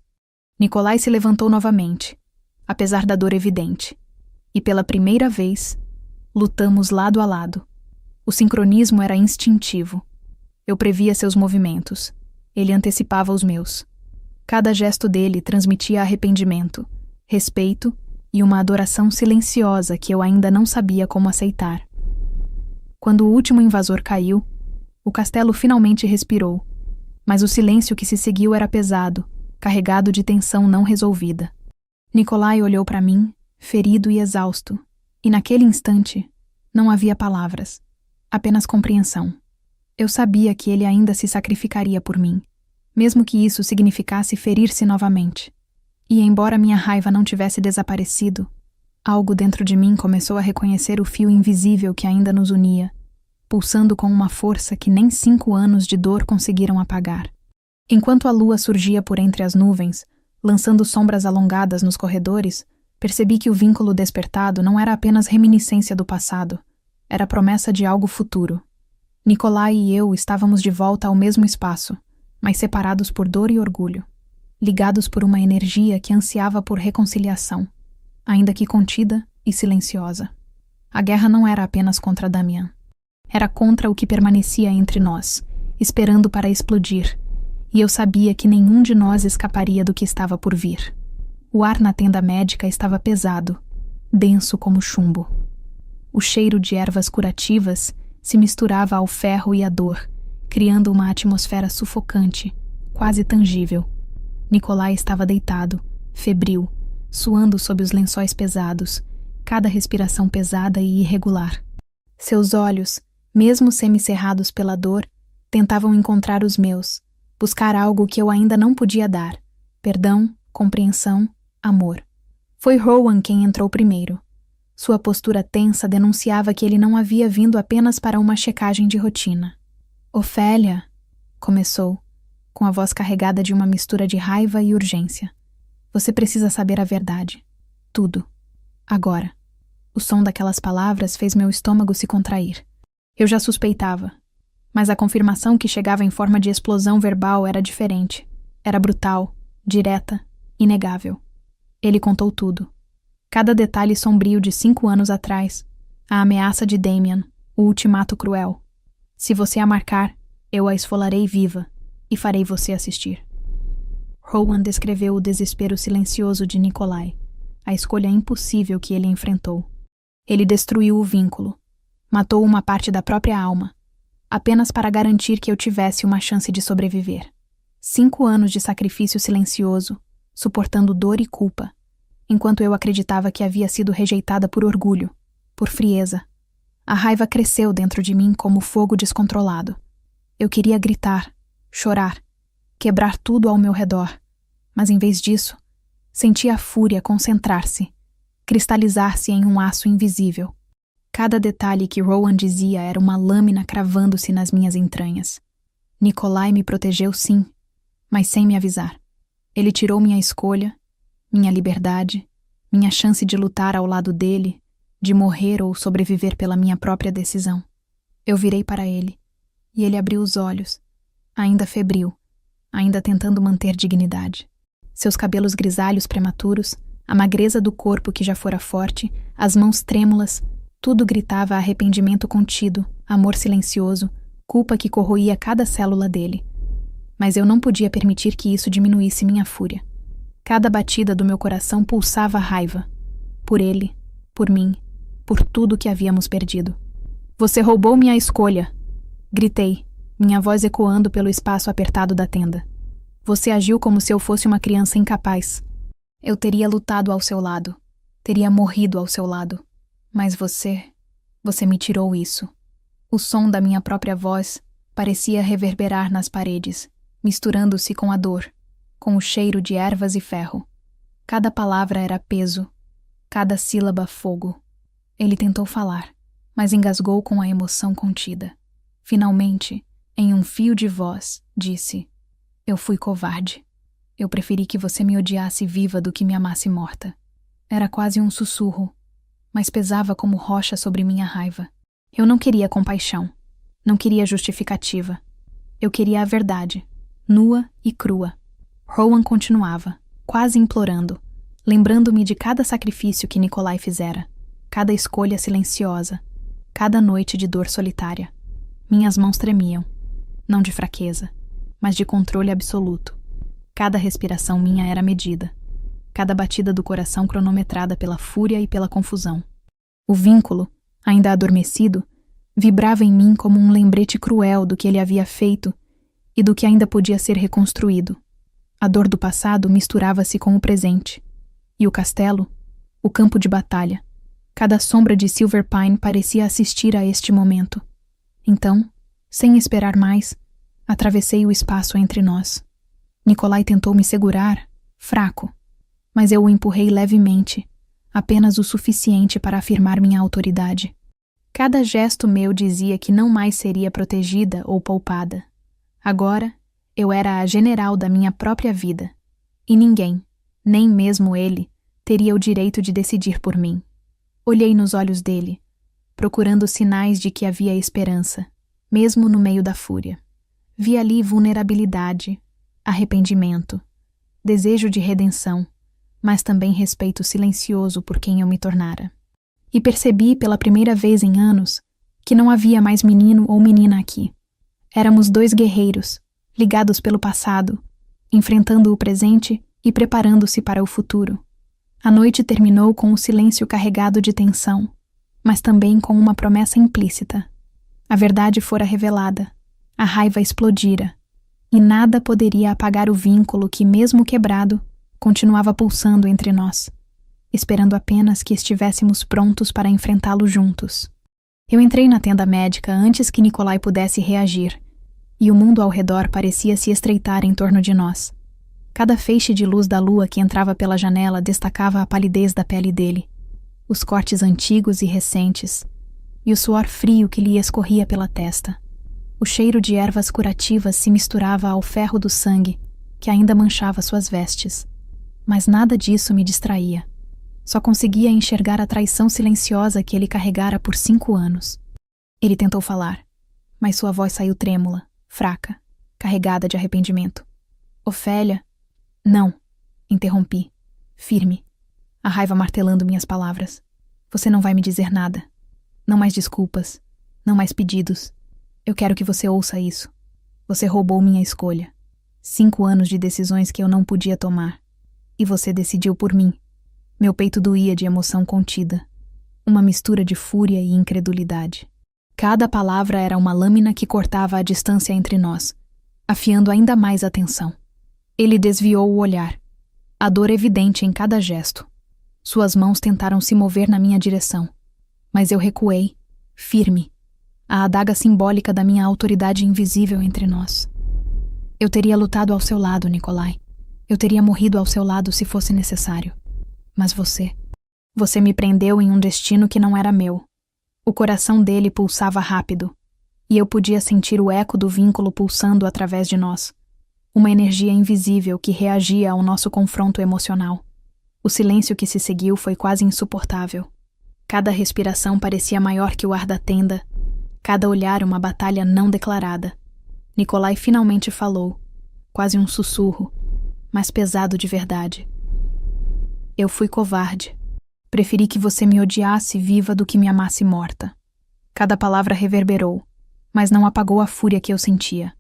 Nikolai se levantou novamente, apesar da dor evidente, e pela primeira vez, lutamos lado a lado. O sincronismo era instintivo. Eu previa seus movimentos, ele antecipava os meus. Cada gesto dele transmitia arrependimento, respeito e uma adoração silenciosa que eu ainda não sabia como aceitar. Quando o último invasor caiu, o castelo finalmente respirou, mas o silêncio que se seguiu era pesado, carregado de tensão não resolvida. Nikolai olhou para mim, ferido e exausto, e naquele instante não havia palavras, apenas compreensão. Eu sabia que ele ainda se sacrificaria por mim, mesmo que isso significasse ferir-se novamente. E embora minha raiva não tivesse desaparecido, algo dentro de mim começou a reconhecer o fio invisível que ainda nos unia, pulsando com uma força que nem 5 anos de dor conseguiram apagar. Enquanto a lua surgia por entre as nuvens, lançando sombras alongadas nos corredores, percebi que o vínculo despertado não era apenas reminiscência do passado, era promessa de algo futuro. Nikolai e eu estávamos de volta ao mesmo espaço, mas separados por dor e orgulho, ligados por uma energia que ansiava por reconciliação, ainda que contida e silenciosa. A guerra não era apenas contra Damian. Era contra o que permanecia entre nós, esperando para explodir, e eu sabia que nenhum de nós escaparia do que estava por vir. O ar na tenda médica estava pesado, denso como chumbo. O cheiro de ervas curativas se misturava ao ferro e à dor, criando uma atmosfera sufocante, quase tangível. Nikolai estava deitado, febril, suando sob os lençóis pesados, cada respiração pesada e irregular. Seus olhos, mesmo semicerrados pela dor, tentavam encontrar os meus, buscar algo que eu ainda não podia dar: perdão, compreensão, amor. Foi Rowan quem entrou primeiro. Sua postura tensa denunciava que ele não havia vindo apenas para uma checagem de rotina. Ofélia, começou, com a voz carregada de uma mistura de raiva e urgência. Você precisa saber a verdade. Tudo. Agora. O som daquelas palavras fez meu estômago se contrair. Eu já suspeitava, mas a confirmação que chegava em forma de explosão verbal era diferente. Era brutal, direta, inegável. Ele contou tudo. Cada detalhe sombrio de 5 anos atrás, a ameaça de Damian, o ultimato cruel. Se você a marcar, eu a esfolarei viva e farei você assistir. Rowan descreveu o desespero silencioso de Nikolai, a escolha impossível que ele enfrentou. Ele destruiu o vínculo, matou uma parte da própria alma, apenas para garantir que eu tivesse uma chance de sobreviver. 5 anos de sacrifício silencioso, suportando dor e culpa, enquanto eu acreditava que havia sido rejeitada por orgulho, por frieza. A raiva cresceu dentro de mim como fogo descontrolado. Eu queria gritar, chorar, quebrar tudo ao meu redor, mas em vez disso, senti a fúria concentrar-se, cristalizar-se em um aço invisível. Cada detalhe que Rowan dizia era uma lâmina cravando-se nas minhas entranhas. Nikolai me protegeu, sim, mas sem me avisar. Ele tirou minha escolha, minha liberdade, minha chance de lutar ao lado dele, de morrer ou sobreviver pela minha própria decisão. Eu virei para ele, e ele abriu os olhos, ainda febril, ainda tentando manter dignidade. Seus cabelos grisalhos prematuros, a magreza do corpo que já fora forte, as mãos trêmulas, tudo gritava arrependimento contido, amor silencioso, culpa que corroía cada célula dele. Mas eu não podia permitir que isso diminuísse minha fúria. Cada batida do meu coração pulsava raiva. Por ele, por mim, por tudo que havíamos perdido. Você roubou minha escolha! Gritei, minha voz ecoando pelo espaço apertado da tenda. Você agiu como se eu fosse uma criança incapaz. Eu teria lutado ao seu lado. Teria morrido ao seu lado. Mas você me tirou isso. O som da minha própria voz parecia reverberar nas paredes, misturando-se com a dor, com o cheiro de ervas e ferro. Cada palavra era peso, cada sílaba fogo. Ele tentou falar, mas engasgou com a emoção contida. Finalmente, em um fio de voz, disse: Eu fui covarde. Eu preferi que você me odiasse viva do que me amasse morta. Era quase um sussurro, mas pesava como rocha sobre minha raiva. Eu não queria compaixão, não queria justificativa. Eu queria a verdade, nua e crua. Rowan continuava, quase implorando, lembrando-me de cada sacrifício que Nikolai fizera, cada escolha silenciosa, cada noite de dor solitária. Minhas mãos tremiam, não de fraqueza, mas de controle absoluto. Cada respiração minha era medida, cada batida do coração cronometrada pela fúria e pela confusão. O vínculo, ainda adormecido, vibrava em mim como um lembrete cruel do que ele havia feito e do que ainda podia ser reconstruído. A dor do passado misturava-se com o presente, e o castelo, o campo de batalha. Cada sombra de Silver Pine parecia assistir a este momento. Então, sem esperar mais, atravessei o espaço entre nós. Nikolai tentou me segurar, fraco, mas eu o empurrei levemente, apenas o suficiente para afirmar minha autoridade. Cada gesto meu dizia que não mais seria protegida ou poupada. Agora, eu era a general da minha própria vida, e ninguém, nem mesmo ele, teria o direito de decidir por mim. Olhei nos olhos dele, procurando sinais de que havia esperança, mesmo no meio da fúria. Vi ali vulnerabilidade, arrependimento, desejo de redenção, mas também respeito silencioso por quem eu me tornara. E percebi pela primeira vez em anos que não havia mais menino ou menina aqui. Éramos dois guerreiros, ligados pelo passado, enfrentando o presente e preparando-se para o futuro. A noite terminou com um silêncio carregado de tensão, mas também com uma promessa implícita. A verdade fora revelada, a raiva explodira, e nada poderia apagar o vínculo que, mesmo quebrado, continuava pulsando entre nós, esperando apenas que estivéssemos prontos para enfrentá-lo juntos. Eu entrei na tenda médica antes que Nikolai pudesse reagir, e o mundo ao redor parecia se estreitar em torno de nós. Cada feixe de luz da lua que entrava pela janela destacava a palidez da pele dele, os cortes antigos e recentes, e o suor frio que lhe escorria pela testa. O cheiro de ervas curativas se misturava ao ferro do sangue, que ainda manchava suas vestes. Mas nada disso me distraía. Só conseguia enxergar a traição silenciosa que ele carregara por 5 anos. Ele tentou falar, mas sua voz saiu trêmula, fraca, carregada de arrependimento. Ofélia? Não, interrompi, firme, a raiva martelando minhas palavras. Você não vai me dizer nada. Não mais desculpas, não mais pedidos. Eu quero que você ouça isso. Você roubou minha escolha. 5 anos de decisões que eu não podia tomar. E você decidiu por mim. Meu peito doía de emoção contida. Uma mistura de fúria e incredulidade. Cada palavra era uma lâmina que cortava a distância entre nós, afiando ainda mais a tensão. Ele desviou o olhar, a dor evidente em cada gesto. Suas mãos tentaram se mover na minha direção, mas eu recuei, firme, a adaga simbólica da minha autoridade invisível entre nós. Eu teria lutado ao seu lado, Nikolai. Eu teria morrido ao seu lado se fosse necessário. Mas você me prendeu em um destino que não era meu. O coração dele pulsava rápido, e eu podia sentir o eco do vínculo pulsando através de nós. Uma energia invisível que reagia ao nosso confronto emocional. O silêncio que se seguiu foi quase insuportável. Cada respiração parecia maior que o ar da tenda, cada olhar uma batalha não declarada. Nikolai finalmente falou, quase um sussurro, mas pesado de verdade. Eu fui covarde. Preferi que você me odiasse viva do que me amasse morta. Cada palavra reverberou, mas não apagou a fúria que eu sentia.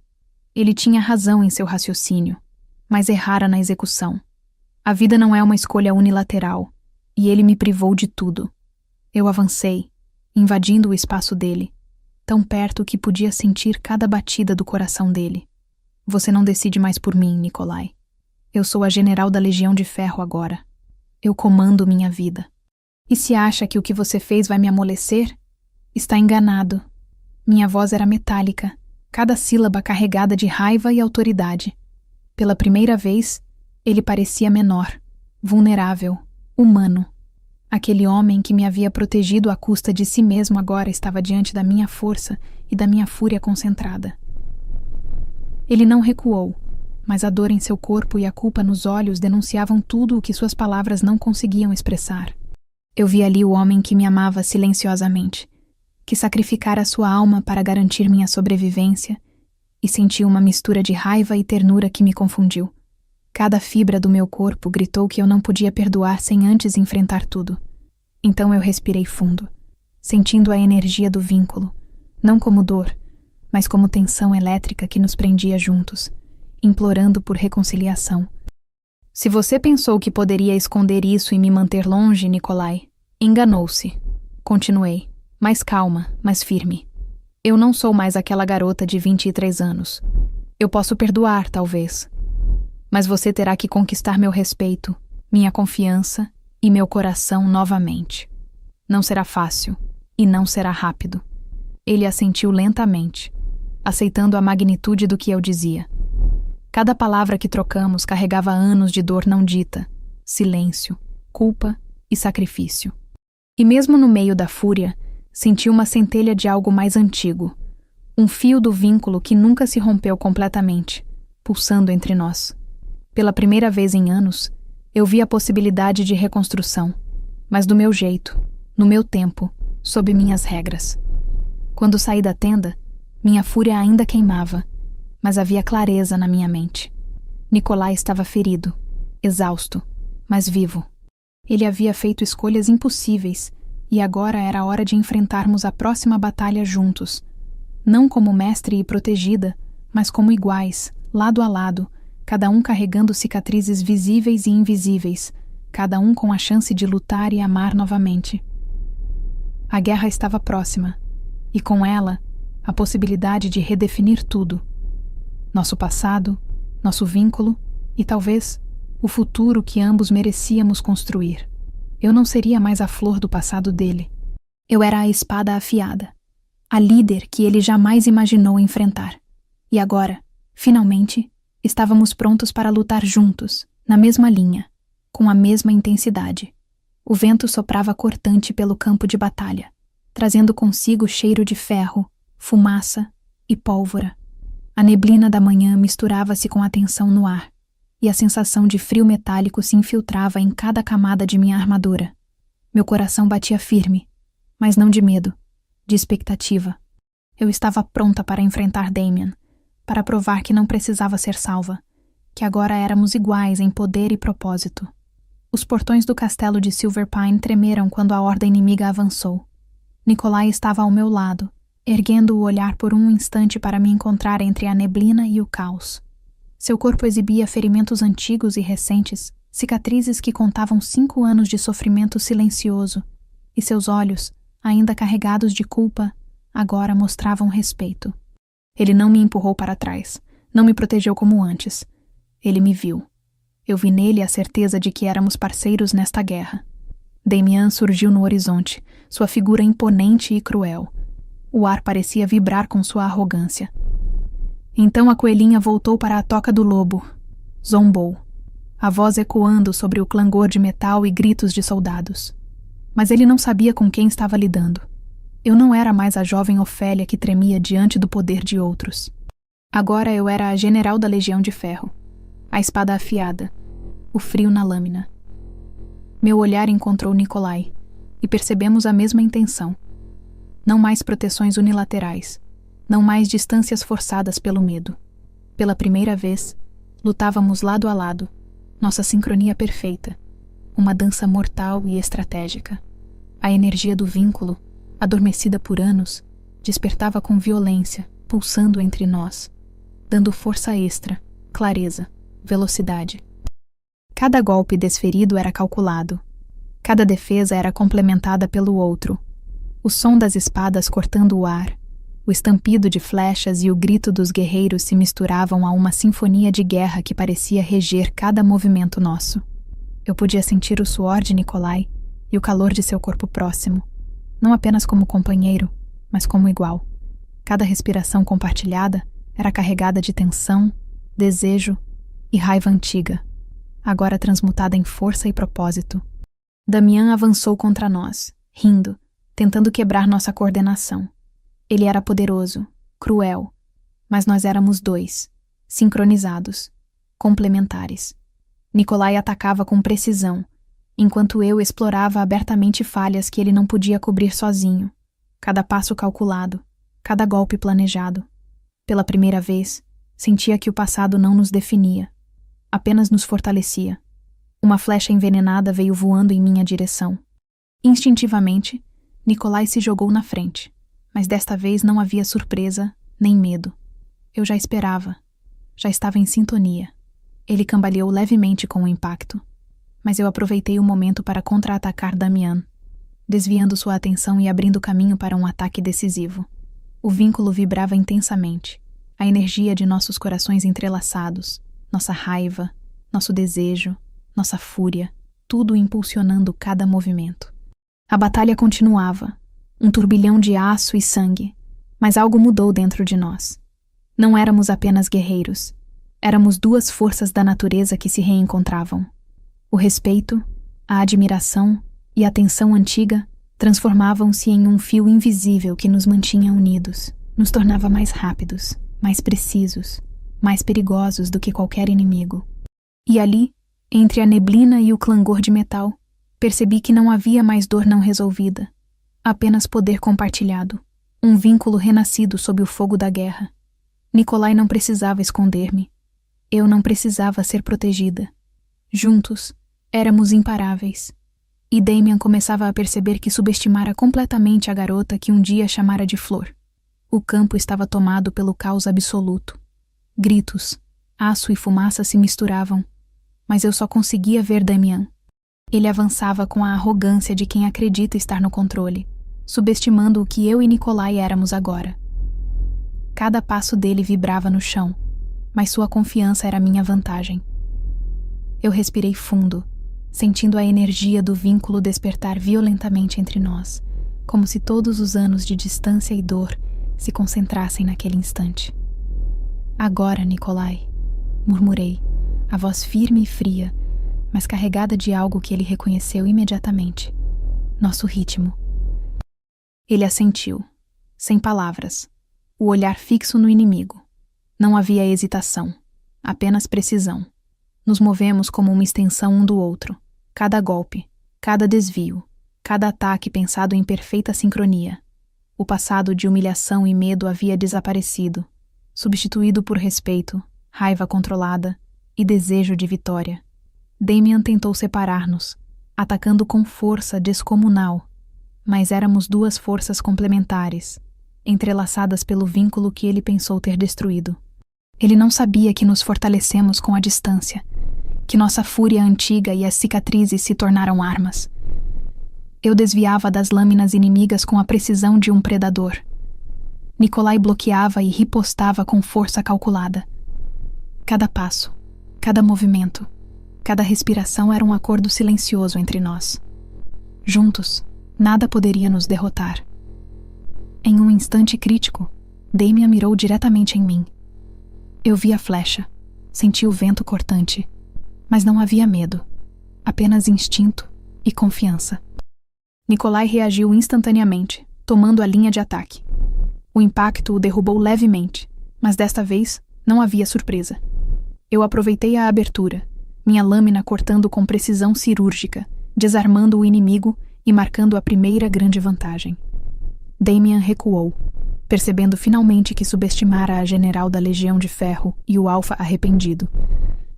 Ele tinha razão em seu raciocínio, mas errara na execução. A vida não é uma escolha unilateral, e ele me privou de tudo. Eu avancei, invadindo o espaço dele, tão perto que podia sentir cada batida do coração dele. Você não decide mais por mim, Nikolai. Eu sou a general da Legião de Ferro agora. Eu comando minha vida. E se acha que o que você fez vai me amolecer? Está enganado. Minha voz era metálica, cada sílaba carregada de raiva e autoridade. Pela primeira vez, ele parecia menor, vulnerável, humano. Aquele homem que me havia protegido à custa de si mesmo agora estava diante da minha força e da minha fúria concentrada. Ele não recuou, mas a dor em seu corpo e a culpa nos olhos denunciavam tudo o que suas palavras não conseguiam expressar. Eu vi ali o homem que me amava silenciosamente, que sacrificara sua alma para garantir minha sobrevivência, e senti uma mistura de raiva e ternura que me confundiu. Cada fibra do meu corpo gritou que eu não podia perdoar sem antes enfrentar tudo. Então eu respirei fundo, sentindo a energia do vínculo, não como dor, mas como tensão elétrica que nos prendia juntos, implorando por reconciliação. Se você pensou que poderia esconder isso e me manter longe, Nikolai, enganou-se. Continuei, mais calma, mais firme. Eu não sou mais aquela garota de 23 anos. Eu posso perdoar, talvez. Mas você terá que conquistar meu respeito, minha confiança e meu coração novamente. Não será fácil e não será rápido. Ele assentiu lentamente, aceitando a magnitude do que eu dizia. Cada palavra que trocamos carregava anos de dor não dita, silêncio, culpa e sacrifício. E mesmo no meio da fúria, senti uma centelha de algo mais antigo, um fio do vínculo que nunca se rompeu completamente, pulsando entre nós. Pela primeira vez em anos, eu vi a possibilidade de reconstrução, mas do meu jeito, no meu tempo, sob minhas regras. Quando saí da tenda, minha fúria ainda queimava, mas havia clareza na minha mente. Nikolai estava ferido, exausto, mas vivo. Ele havia feito escolhas impossíveis e agora era a hora de enfrentarmos a próxima batalha juntos. Não como mestre e protegida, mas como iguais, lado a lado, cada um carregando cicatrizes visíveis e invisíveis, cada um com a chance de lutar e amar novamente. A guerra estava próxima, e com ela, a possibilidade de redefinir tudo. Nosso passado, nosso vínculo e talvez o futuro que ambos merecíamos construir. Eu não seria mais a flor do passado dele. Eu era a espada afiada, a líder que ele jamais imaginou enfrentar. E agora, finalmente, estávamos prontos para lutar juntos, na mesma linha, com a mesma intensidade. O vento soprava cortante pelo campo de batalha, trazendo consigo cheiro de ferro, fumaça e pólvora. A neblina da manhã misturava-se com a tensão no ar, e a sensação de frio metálico se infiltrava em cada camada de minha armadura. Meu coração batia firme, mas não de medo, de expectativa. Eu estava pronta para enfrentar Damien, para provar que não precisava ser salva, que agora éramos iguais em poder e propósito. Os portões do castelo de Silverpine tremeram quando a horda inimiga avançou. Nikolai estava ao meu lado, erguendo o olhar por um instante para me encontrar entre a neblina e o caos. Seu corpo exibia ferimentos antigos e recentes, cicatrizes que contavam 5 anos de sofrimento silencioso, e seus olhos, ainda carregados de culpa, agora mostravam respeito. Ele não me empurrou para trás, não me protegeu como antes. Ele me viu. Eu vi nele a certeza de que éramos parceiros nesta guerra. Damien surgiu no horizonte, sua figura imponente e cruel. O ar parecia vibrar com sua arrogância. Então a coelhinha voltou para a toca do lobo. Zombou, a voz ecoando sobre o clangor de metal e gritos de soldados. Mas ele não sabia com quem estava lidando. Eu não era mais a jovem Ofélia que tremia diante do poder de outros. Agora eu era a general da Legião de Ferro, a espada afiada, o frio na lâmina. Meu olhar encontrou Nikolai, e percebemos a mesma intenção. Não mais proteções unilaterais, não mais distâncias forçadas pelo medo. Pela primeira vez, lutávamos lado a lado, nossa sincronia perfeita, uma dança mortal e estratégica. A energia do vínculo, adormecida por anos, despertava com violência, pulsando entre nós, dando força extra, clareza, velocidade. Cada golpe desferido era calculado. Cada defesa era complementada pelo outro. O som das espadas cortando o ar, o estampido de flechas e o grito dos guerreiros se misturavam a uma sinfonia de guerra que parecia reger cada movimento nosso. Eu podia sentir o suor de Nikolai e o calor de seu corpo próximo, não apenas como companheiro, mas como igual. Cada respiração compartilhada era carregada de tensão, desejo e raiva antiga, agora transmutada em força e propósito. Damien avançou contra nós, rindo, tentando quebrar nossa coordenação. Ele era poderoso, cruel, mas nós éramos dois, sincronizados, complementares. Nikolai atacava com precisão, enquanto eu explorava abertamente falhas que ele não podia cobrir sozinho. Cada passo calculado, cada golpe planejado. Pela primeira vez, sentia que o passado não nos definia, apenas nos fortalecia. Uma flecha envenenada veio voando em minha direção. Instintivamente, Nikolai se jogou na frente, mas desta vez não havia surpresa nem medo. Eu já esperava, já estava em sintonia. Ele cambaleou levemente com o impacto, mas eu aproveitei o momento para contra-atacar Damien, desviando sua atenção e abrindo caminho para um ataque decisivo. O vínculo vibrava intensamente, a energia de nossos corações entrelaçados, nossa raiva, nosso desejo, nossa fúria, tudo impulsionando cada movimento. A batalha continuava, um turbilhão de aço e sangue, mas algo mudou dentro de nós. Não éramos apenas guerreiros, éramos duas forças da natureza que se reencontravam. O respeito, a admiração e a tensão antiga transformavam-se em um fio invisível que nos mantinha unidos, nos tornava mais rápidos, mais precisos, mais perigosos do que qualquer inimigo. E ali, entre a neblina e o clangor de metal, percebi que não havia mais dor não resolvida, apenas poder compartilhado, um vínculo renascido sob o fogo da guerra. Nikolai não precisava esconder-me. Eu não precisava ser protegida. Juntos, éramos imparáveis. E Damian começava a perceber que subestimara completamente a garota que um dia chamara de Flor. O campo estava tomado pelo caos absoluto. Gritos, aço e fumaça se misturavam, mas eu só conseguia ver Damian. Ele avançava com a arrogância de quem acredita estar no controle, subestimando o que eu e Nikolai éramos agora. Cada passo dele vibrava no chão, mas sua confiança era minha vantagem. Eu respirei fundo, sentindo a energia do vínculo despertar violentamente entre nós, como se todos os anos de distância e dor se concentrassem naquele instante. Agora, Nikolai, murmurei, a voz firme e fria, mas carregada de algo que ele reconheceu imediatamente. Nosso ritmo. Ele assentiu, sem palavras, o olhar fixo no inimigo. Não havia hesitação, apenas precisão. Nos movemos como uma extensão um do outro. Cada golpe, cada desvio, cada ataque pensado em perfeita sincronia. O passado de humilhação e medo havia desaparecido, substituído por respeito, raiva controlada e desejo de vitória. Damian tentou separar-nos, atacando com força descomunal, mas éramos duas forças complementares, entrelaçadas pelo vínculo que ele pensou ter destruído. Ele não sabia que nos fortalecemos com a distância, que nossa fúria antiga e as cicatrizes se tornaram armas. Eu desviava das lâminas inimigas com a precisão de um predador. Nikolai bloqueava e ripostava com força calculada. Cada passo, cada movimento, cada respiração era um acordo silencioso entre nós. Juntos, nada poderia nos derrotar. Em um instante crítico, Damian mirou diretamente em mim. Eu vi a flecha, senti o vento cortante, mas não havia medo, apenas instinto e confiança. Nikolai reagiu instantaneamente, tomando a linha de ataque. O impacto o derrubou levemente, mas desta vez não havia surpresa. Eu aproveitei a abertura, minha lâmina cortando com precisão cirúrgica, desarmando o inimigo e marcando a primeira grande vantagem. Damian recuou, percebendo finalmente que subestimara a general da Legião de Ferro e o Alfa arrependido,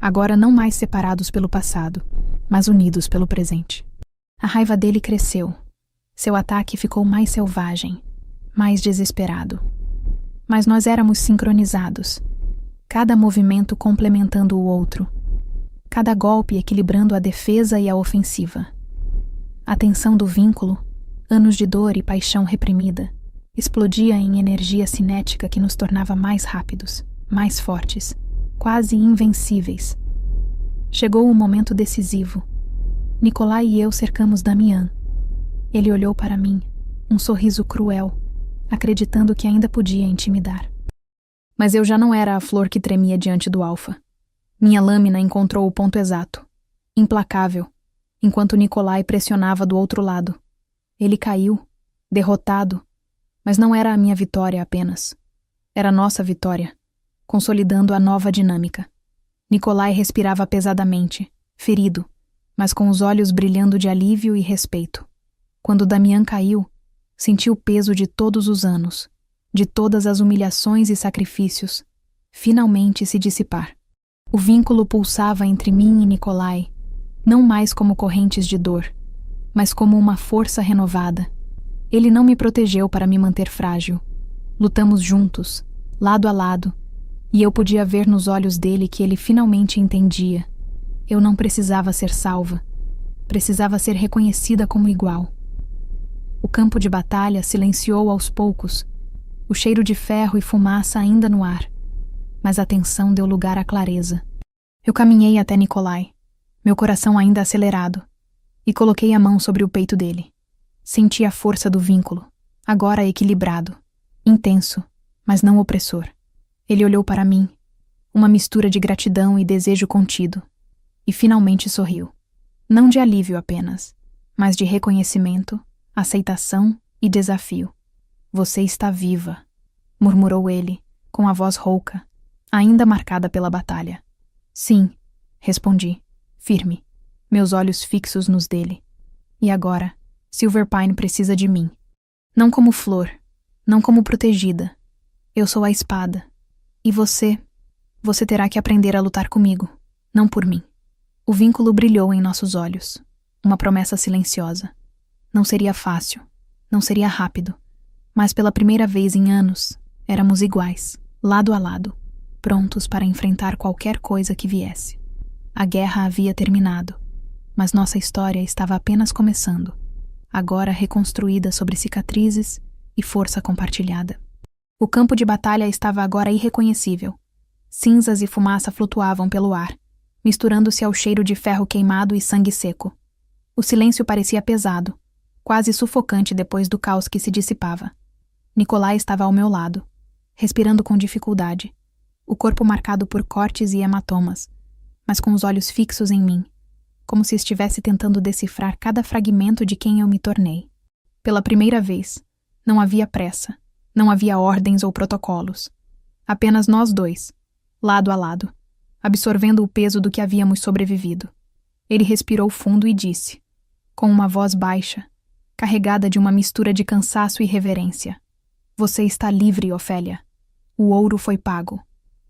agora não mais separados pelo passado, mas unidos pelo presente. A raiva dele cresceu. Seu ataque ficou mais selvagem, mais desesperado. Mas nós éramos sincronizados, cada movimento complementando o outro, cada golpe equilibrando a defesa e a ofensiva. A tensão do vínculo, anos de dor e paixão reprimida, explodia em energia cinética que nos tornava mais rápidos, mais fortes, quase invencíveis. Chegou o momento decisivo. Nikolai e eu cercamos Damian. Ele olhou para mim, um sorriso cruel, acreditando que ainda podia intimidar. Mas eu já não era a flor que tremia diante do Alfa. Minha lâmina encontrou o ponto exato, implacável, enquanto Nikolai pressionava do outro lado. Ele caiu, derrotado, mas não era a minha vitória apenas. Era nossa vitória, consolidando a nova dinâmica. Nikolai respirava pesadamente, ferido, mas com os olhos brilhando de alívio e respeito. Quando Damian caiu, senti o peso de todos os anos, de todas as humilhações e sacrifícios, finalmente se dissipar. O vínculo pulsava entre mim e Nikolai, não mais como correntes de dor, mas como uma força renovada. Ele não me protegeu para me manter frágil. Lutamos juntos, lado a lado, e eu podia ver nos olhos dele que ele finalmente entendia. Eu não precisava ser salva. Precisava ser reconhecida como igual. O campo de batalha silenciou aos poucos, o cheiro de ferro e fumaça ainda no ar, mas a tensão deu lugar à clareza. Eu caminhei até Nikolai, meu coração ainda acelerado, e coloquei a mão sobre o peito dele. Senti a força do vínculo, agora equilibrado, intenso, mas não opressor. Ele olhou para mim, uma mistura de gratidão e desejo contido, e finalmente sorriu. Não de alívio apenas, mas de reconhecimento, aceitação e desafio. Você está viva, murmurou ele, com a voz rouca, ainda marcada pela batalha. Sim, respondi, firme, meus olhos fixos nos dele. E agora, Silverpine precisa de mim. Não como flor, não como protegida. Eu sou a espada. E você terá que aprender a lutar comigo, não por mim. O vínculo brilhou em nossos olhos, uma promessa silenciosa. Não seria fácil, não seria rápido, mas pela primeira vez em anos, éramos iguais, lado a lado, prontos para enfrentar qualquer coisa que viesse. A guerra havia terminado, mas nossa história estava apenas começando, agora reconstruída sobre cicatrizes e força compartilhada. O campo de batalha estava agora irreconhecível. Cinzas e fumaça flutuavam pelo ar, misturando-se ao cheiro de ferro queimado e sangue seco. O silêncio parecia pesado, quase sufocante depois do caos que se dissipava. Nikolai estava ao meu lado, respirando com dificuldade, o corpo marcado por cortes e hematomas, mas com os olhos fixos em mim, como se estivesse tentando decifrar cada fragmento de quem eu me tornei. Pela primeira vez, não havia pressa, não havia ordens ou protocolos. Apenas nós dois, lado a lado, absorvendo o peso do que havíamos sobrevivido. Ele respirou fundo e disse, com uma voz baixa, carregada de uma mistura de cansaço e reverência: "Você está livre, Ofélia. O ouro foi pago.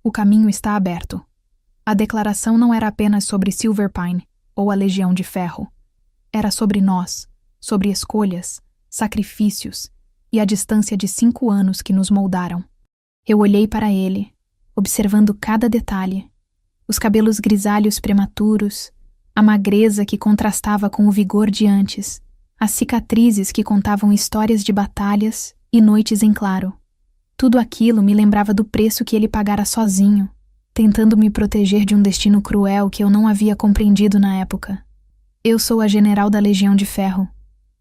O caminho está aberto." A declaração não era apenas sobre Silverpine ou a Legião de Ferro. Era sobre nós, sobre escolhas, sacrifícios e a distância de 5 anos que nos moldaram. Eu olhei para ele, observando cada detalhe. Os cabelos grisalhos prematuros, a magreza que contrastava com o vigor de antes, as cicatrizes que contavam histórias de batalhas e noites em claro. Tudo aquilo me lembrava do preço que ele pagara sozinho, tentando me proteger de um destino cruel que eu não havia compreendido na época. "Eu sou a general da Legião de Ferro",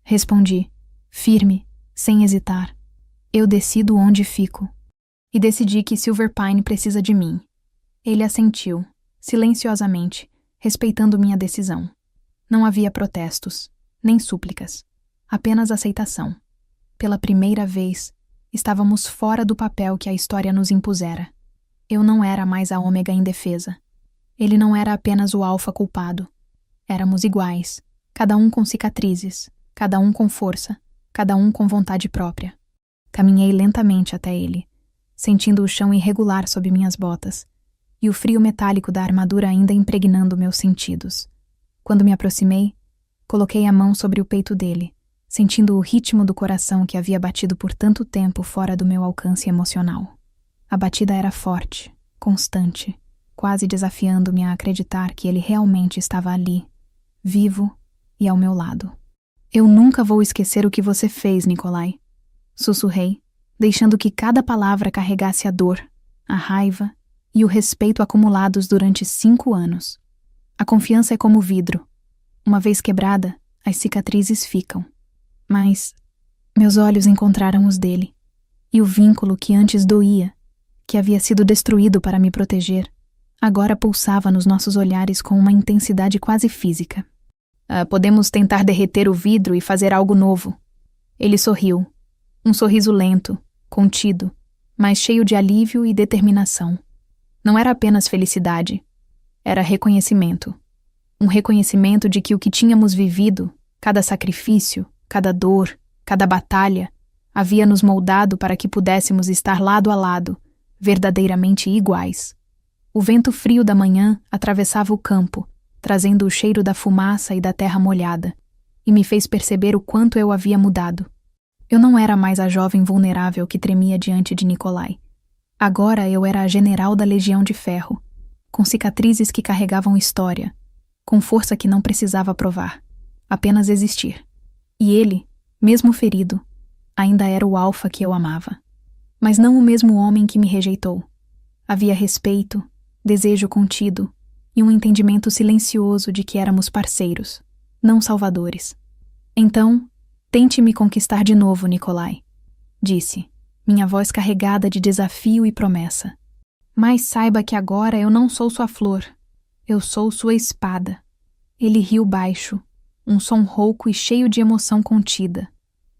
respondi, firme, sem hesitar. "Eu decido onde fico." E decidi que Silverpine precisa de mim. Ele assentiu, silenciosamente, respeitando minha decisão. Não havia protestos, nem súplicas, apenas aceitação. Pela primeira vez, estávamos fora do papel que a história nos impusera. Eu não era mais a ômega indefesa. Ele não era apenas o alfa culpado. Éramos iguais, cada um com cicatrizes, cada um com força, cada um com vontade própria. Caminhei lentamente até ele, sentindo o chão irregular sob minhas botas, e o frio metálico da armadura ainda impregnando meus sentidos. Quando me aproximei, coloquei a mão sobre o peito dele, sentindo o ritmo do coração que havia batido por tanto tempo fora do meu alcance emocional. A batida era forte, constante, quase desafiando-me a acreditar que ele realmente estava ali, vivo e ao meu lado. "Eu nunca vou esquecer o que você fez, Nikolai", sussurrei, deixando que cada palavra carregasse a dor, a raiva e o respeito acumulados durante 5 anos. A confiança é como vidro. Uma vez quebrada, as cicatrizes ficam. Mas meus olhos encontraram os dele, e o vínculo que antes doía, que havia sido destruído para me proteger, agora pulsava nos nossos olhares com uma intensidade quase física. Podemos tentar derreter o vidro e fazer algo novo." Ele sorriu, um sorriso lento, contido, mas cheio de alívio e determinação. Não era apenas felicidade, era reconhecimento. Um reconhecimento de que o que tínhamos vivido, cada sacrifício, cada dor, cada batalha, havia nos moldado para que pudéssemos estar lado a lado, verdadeiramente iguais. O vento frio da manhã atravessava o campo, trazendo o cheiro da fumaça e da terra molhada, e me fez perceber o quanto eu havia mudado. Eu não era mais a jovem vulnerável que tremia diante de Nikolai. Agora eu era a general da Legião de Ferro, com cicatrizes que carregavam história, com força que não precisava provar, apenas existir. E ele, mesmo ferido, ainda era o alfa que eu amava. Mas não o mesmo homem que me rejeitou. Havia respeito, desejo contido e um entendimento silencioso de que éramos parceiros, não salvadores. "Então, tente me conquistar de novo, Nikolai", disse, minha voz carregada de desafio e promessa. "Mas saiba que agora eu não sou sua flor. Eu sou sua espada." Ele riu baixo, um som rouco e cheio de emoção contida.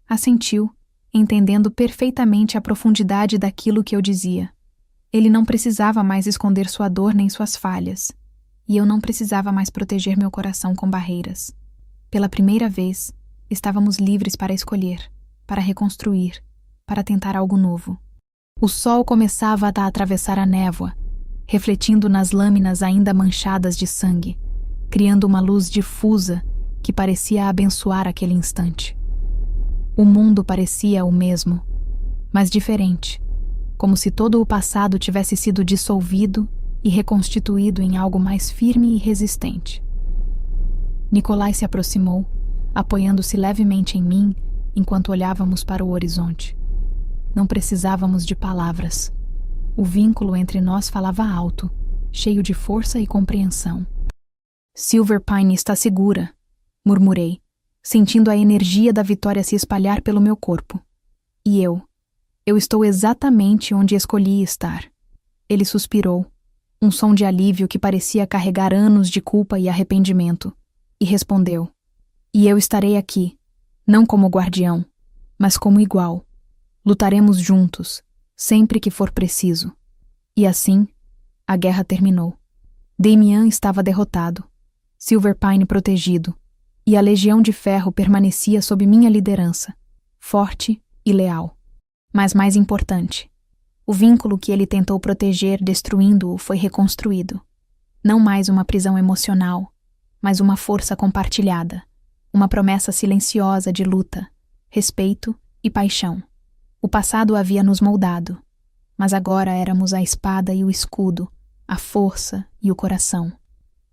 Assentiu, entendendo perfeitamente a profundidade daquilo que eu dizia. Ele não precisava mais esconder sua dor nem suas falhas, e eu não precisava mais proteger meu coração com barreiras. Pela primeira vez, estávamos livres para escolher, para reconstruir, para tentar algo novo. O sol começava a atravessar a névoa, refletindo nas lâminas ainda manchadas de sangue, criando uma luz difusa que parecia abençoar aquele instante. O mundo parecia o mesmo, mas diferente, como se todo o passado tivesse sido dissolvido e reconstituído em algo mais firme e resistente. Nikolai se aproximou, apoiando-se levemente em mim enquanto olhávamos para o horizonte. Não precisávamos de palavras. O vínculo entre nós falava alto, cheio de força e compreensão. Silverpine está segura, murmurei, sentindo a energia da vitória se espalhar pelo meu corpo. E eu estou exatamente onde escolhi estar. Ele suspirou, um som de alívio que parecia carregar anos de culpa e arrependimento, e respondeu: "E eu estarei aqui, não como guardião, mas como igual. Lutaremos juntos, sempre que for preciso." E assim, a guerra terminou. Damian estava derrotado, Silverpine protegido, e a Legião de Ferro permanecia sob minha liderança, forte e leal. Mas mais importante, o vínculo que ele tentou proteger destruindo-o foi reconstruído. Não mais uma prisão emocional, mas uma força compartilhada, uma promessa silenciosa de luta, respeito e paixão. O passado havia nos moldado, mas agora éramos a espada e o escudo, a força e o coração.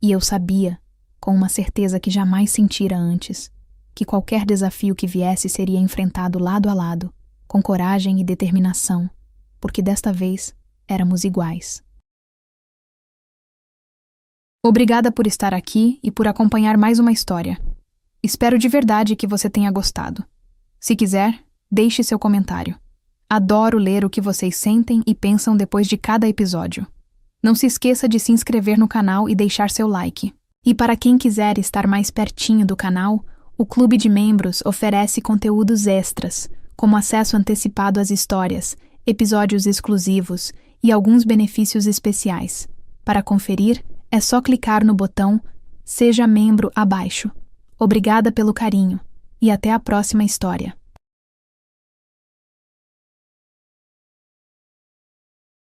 E eu sabia, com uma certeza que jamais sentira antes, que qualquer desafio que viesse seria enfrentado lado a lado, com coragem e determinação, porque desta vez éramos iguais. Obrigada por estar aqui e por acompanhar mais uma história. Espero de verdade que você tenha gostado. Se quiser, deixe seu comentário. Adoro ler o que vocês sentem e pensam depois de cada episódio. Não se esqueça de se inscrever no canal e deixar seu like. E para quem quiser estar mais pertinho do canal, o Clube de Membros oferece conteúdos extras, como acesso antecipado às histórias, episódios exclusivos e alguns benefícios especiais. Para conferir, é só clicar no botão Seja Membro abaixo. Obrigada pelo carinho e até a próxima história.